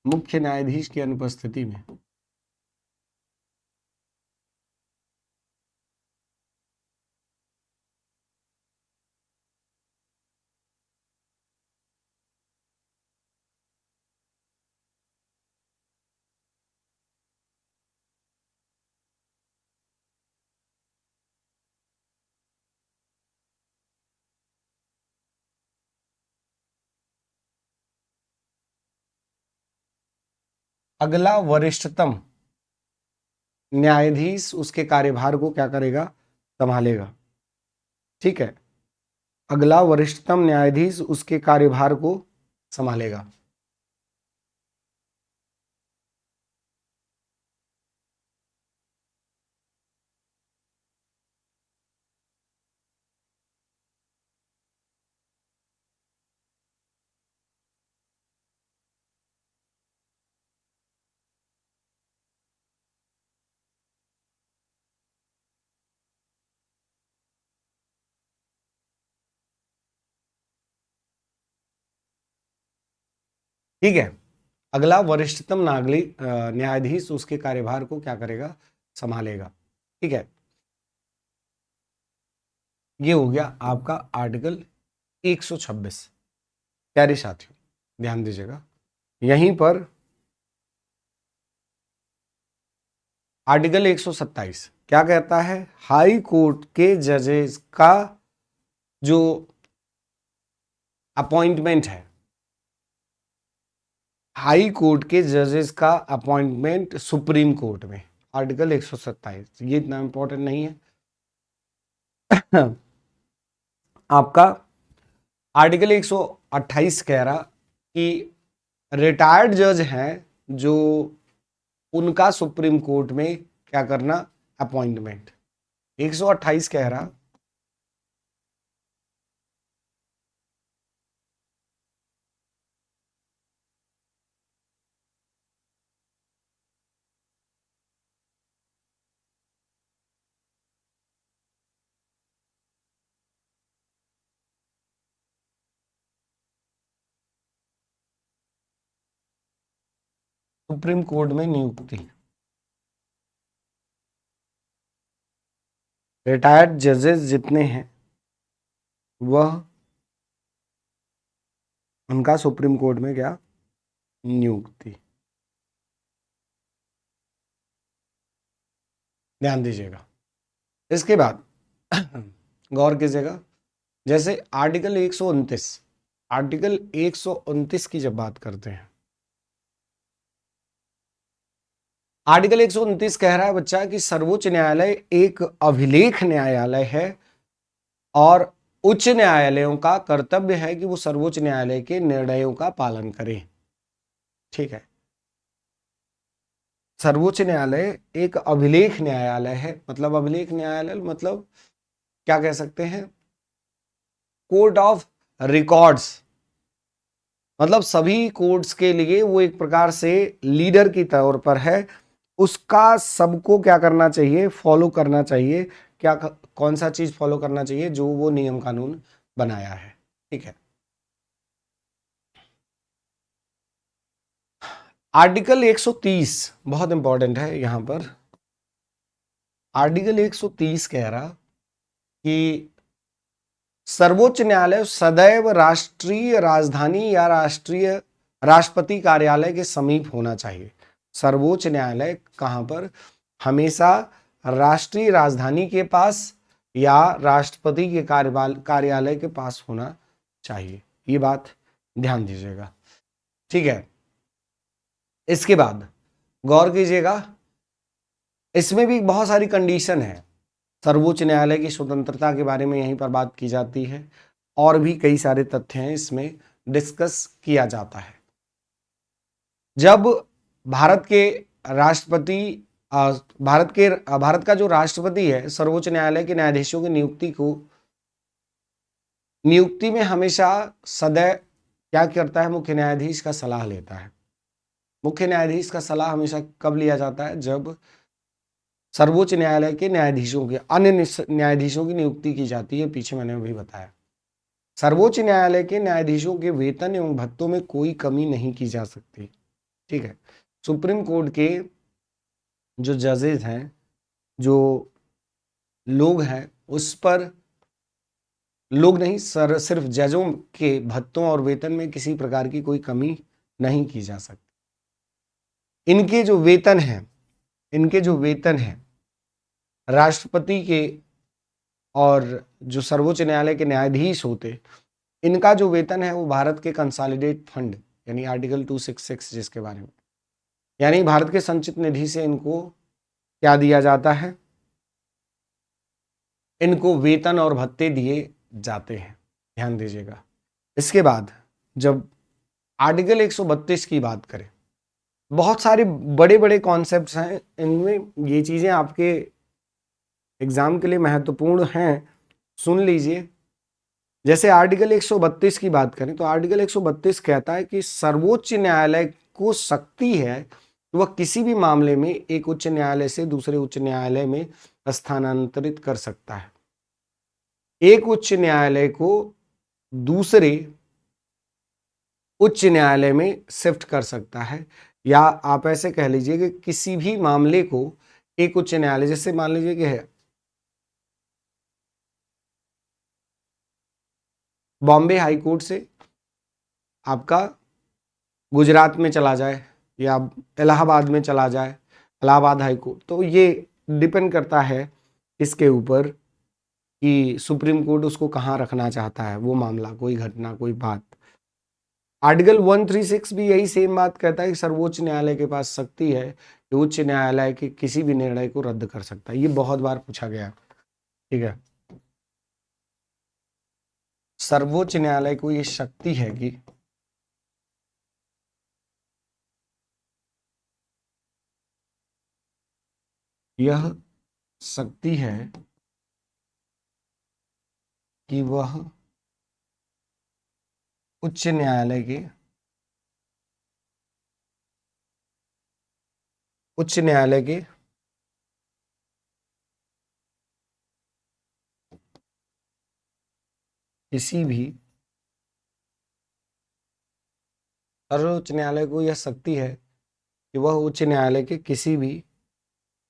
मुख्य न्यायाधीश की अनुपस्थिति में अगला वरिष्ठतम न्यायाधीश उसके कार्यभार को क्या करेगा, संभालेगा, ठीक है। अगला वरिष्ठतम न्यायाधीश उसके कार्यभार को संभालेगा। ठीक है, अगला वरिष्ठतम नागरिक न्यायाधीश उसके कार्यभार को क्या करेगा, संभालेगा, ठीक है। ये हो गया आपका आर्टिकल 126। प्यारे साथियों ध्यान दीजिएगा, यहीं पर आर्टिकल 127 क्या कहता है, हाई कोर्ट के जजेस का जो अपॉइंटमेंट है, हाई कोर्ट के जजेस का अपॉइंटमेंट सुप्रीम कोर्ट में, आर्टिकल 127, ये इतना इंपॉर्टेंट नहीं है। आपका आर्टिकल 128 कह रहा कि रिटायर्ड जज हैं जो उनका सुप्रीम कोर्ट में क्या करना, अपॉइंटमेंट। 128 कह रहा सुप्रीम कोर्ट में नियुक्ति, रिटायर्ड जजेस जितने हैं वह उनका सुप्रीम कोर्ट में क्या, नियुक्ति। ध्यान दीजिएगा। इसके बाद गौर कीजिएगा, जैसे आर्टिकल 129, आर्टिकल 129 की जब बात करते हैं, आर्टिकल 129 कह रहा है बच्चा कि सर्वोच्च न्यायालय एक अभिलेख न्यायालय है और उच्च न्यायालयों का कर्तव्य है कि वो सर्वोच्च न्यायालय के निर्णयों का पालन करें। ठीक है, सर्वोच्च न्यायालय एक अभिलेख न्यायालय है, मतलब अभिलेख न्यायालय मतलब क्या कह सकते हैं, कोर्ट ऑफ रिकॉर्ड्स, मतलब सभी कोर्ट्स के लिए वो एक प्रकार से लीडर की तौर पर है, उसका सबको क्या करना चाहिए, फॉलो करना चाहिए। क्या कौन सा चीज फॉलो करना चाहिए, जो वो नियम कानून बनाया है। ठीक है, आर्टिकल 130 बहुत इंपॉर्टेंट है यहां पर। आर्टिकल 130 कह रहा कि सर्वोच्च न्यायालय सदैव राष्ट्रीय राजधानी या राष्ट्रपति कार्यालय के समीप होना चाहिए। सर्वोच्च न्यायालय कहां पर, हमेशा राष्ट्रीय राजधानी के पास या राष्ट्रपति के कार्यालय के पास होना चाहिए। ये बात ध्यान दीजिएगा। ठीक है, इसके बाद गौर कीजिएगा, इसमें भी बहुत सारी कंडीशन है। सर्वोच्च न्यायालय की स्वतंत्रता के बारे में यहीं पर बात की जाती है और भी कई सारे तथ्य हैं इसमें डिस्कस किया जाता है। जब भारत के राष्ट्रपति भारत का जो राष्ट्रपति है सर्वोच्च न्यायालय के न्यायाधीशों की नियुक्ति में हमेशा सदैव क्या करता है, मुख्य न्यायाधीश का सलाह लेता है। मुख्य न्यायाधीश का सलाह हमेशा कब लिया जाता है, जब सर्वोच्च न्यायालय के न्यायाधीशों के अन्य न्यायाधीशों की नियुक्ति की जाती है। पीछे मैंने अभी बताया, सर्वोच्च न्यायालय के न्यायाधीशों के वेतन एवं भत्तों में कोई कमी नहीं की जा सकती। ठीक है, सुप्रीम कोर्ट के जो जजेस हैं, जो लोग हैं, उस पर लोग नहीं सिर्फ जजों के भत्तों और वेतन में किसी प्रकार की कोई कमी नहीं की जा सकती। इनके जो वेतन हैं राष्ट्रपति के और जो सर्वोच्च न्यायालय के न्यायाधीश होते, इनका जो वेतन है वो भारत के कंसोलिडेट फंड यानी आर्टिकल 266 जिसके बारे में, यानी भारत के संचित निधि से इनको क्या दिया जाता है, इनको वेतन और भत्ते दिए जाते हैं। ध्यान दीजिएगा। इसके बाद जब आर्टिकल 132 की बात करें, बहुत सारे बड़े बड़े कॉन्सेप्ट्स हैं इनमें, ये चीजें आपके एग्जाम के लिए महत्वपूर्ण हैं, सुन लीजिए। जैसे आर्टिकल 132 की बात करें तो आर्टिकल 132 कहता है कि सर्वोच्च न्यायालय को शक्ति है कि वह किसी भी मामले में एक उच्च न्यायालय से दूसरे उच्च न्यायालय में स्थानांतरित कर सकता है, एक उच्च न्यायालय को दूसरे उच्च न्यायालय में शिफ्ट कर सकता है, या आप ऐसे कह लीजिए कि किसी भी मामले को एक उच्च न्यायालय, जैसे मान लीजिए कि है बॉम्बे हाई कोर्ट से आपका गुजरात में चला जाए या इलाहाबाद में चला जाए, इलाहाबाद हाई कोर्ट, तो ये डिपेंड करता है इसके ऊपर कि सुप्रीम कोर्ट उसको कहाँ रखना चाहता है, वो मामला, कोई घटना, कोई बात। आर्टिकल 136 भी यही सेम बात कहता है कि सर्वोच्च न्यायालय के पास शक्ति है कि उच्च न्यायालय के किसी भी निर्णय को रद्द कर सकता है। ये बहुत बार पूछा गया, ठीक है। सर्वोच्च न्यायालय को ये शक्ति है कि यह शक्ति है कि वह उच्च न्यायालय के किसी भी सर्वोच्च न्यायालय को यह शक्ति है कि वह उच्च न्यायालय के किसी भी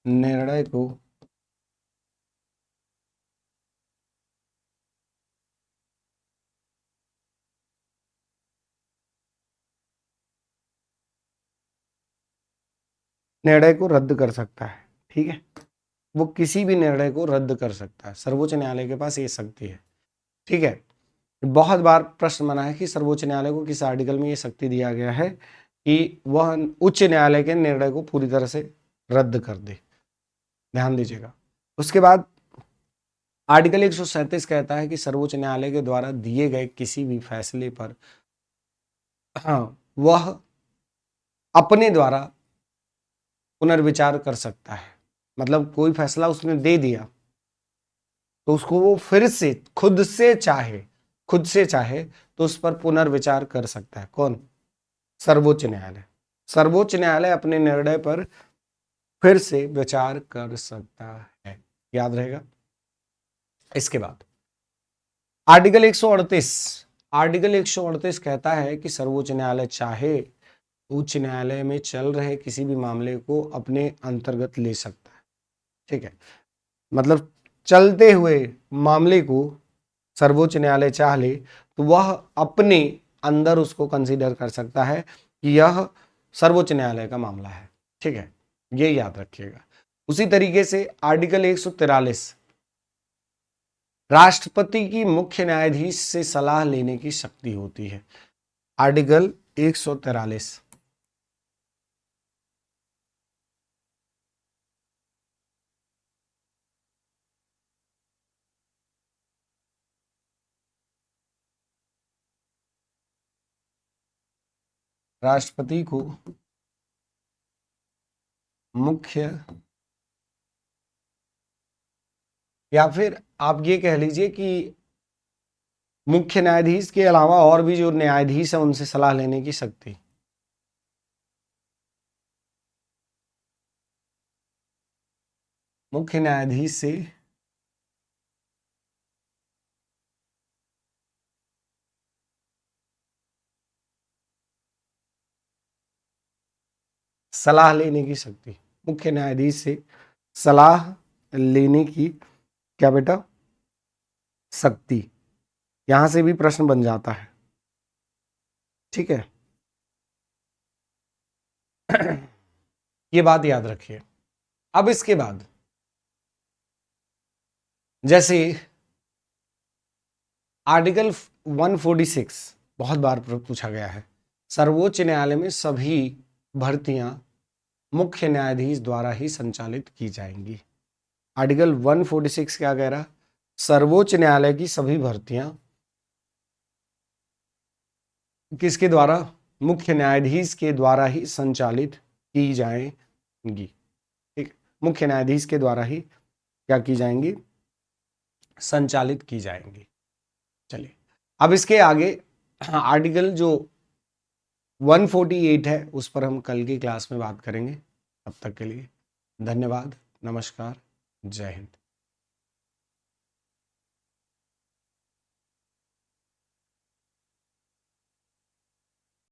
निर्णय को रद्द कर सकता है, ठीक है। वो किसी भी निर्णय को रद्द कर सकता है, सर्वोच्च न्यायालय के पास ये शक्ति है, ठीक है। बहुत बार प्रश्न बना है कि सर्वोच्च न्यायालय को किस आर्टिकल में ये शक्ति दिया गया है कि वह उच्च न्यायालय के निर्णय को पूरी तरह से रद्द कर दे, ध्यान दीजिएगा। उसके बाद आर्टिकल 137 कहता है कि सर्वोच्च न्यायालय के द्वारा दिए गए किसी भी फैसले पर वह अपने द्वारा पुनर्विचार कर सकता है। मतलब कोई फैसला उसने दे दिया तो उसको वो फिर से खुद से चाहे तो उस पर पुनर्विचार कर सकता है। कौन? सर्वोच्च न्यायालय। सर्वोच्च न्यायालय अपने निर्णय पर फिर से विचार कर सकता है, याद रहेगा। इसके बाद आर्टिकल 138 कहता है कि सर्वोच्च न्यायालय चाहे उच्च न्यायालय में चल रहे किसी भी मामले को अपने अंतर्गत ले सकता है, ठीक है। मतलब चलते हुए मामले को सर्वोच्च न्यायालय चाह ले तो वह अपने अंदर उसको कंसीडर कर सकता है कि यह सर्वोच्च न्यायालय का मामला है, ठीक है। ये याद रखिएगा। उसी तरीके से आर्टिकल 143 राष्ट्रपति की मुख्य न्यायाधीश से सलाह लेने की शक्ति होती है। आर्टिकल 143 राष्ट्रपति को मुख्य, या फिर आप ये कह लीजिए कि मुख्य न्यायाधीश के अलावा और भी जो न्यायाधीश है उनसे सलाह लेने की शक्ति। मुख्य न्यायाधीश से सलाह लेने की शक्ति, मुख्य न्यायाधीश से सलाह लेने की क्या बेटा? शक्ति। यहां से भी प्रश्न बन जाता है, ठीक है। ये बात याद रखिए। अब इसके बाद जैसे आर्टिकल 146 बहुत बार पूछा गया है, सर्वोच्च न्यायालय में सभी भर्तियां मुख्य न्यायाधीश द्वारा ही संचालित की जाएंगी। आर्टिकल 146 क्या कह रहा? सर्वोच्च न्यायालय की सभी भर्तियां किसके द्वारा? मुख्य न्यायाधीश के द्वारा ही संचालित की जाएंगी, ठीक। मुख्य न्यायाधीश के द्वारा ही क्या की जाएंगी? संचालित की जाएंगी। चलिए अब इसके आगे आर्टिकल जो 148 है उस पर हम कल की क्लास में बात करेंगे। तब तक के लिए धन्यवाद, नमस्कार, जय हिंद।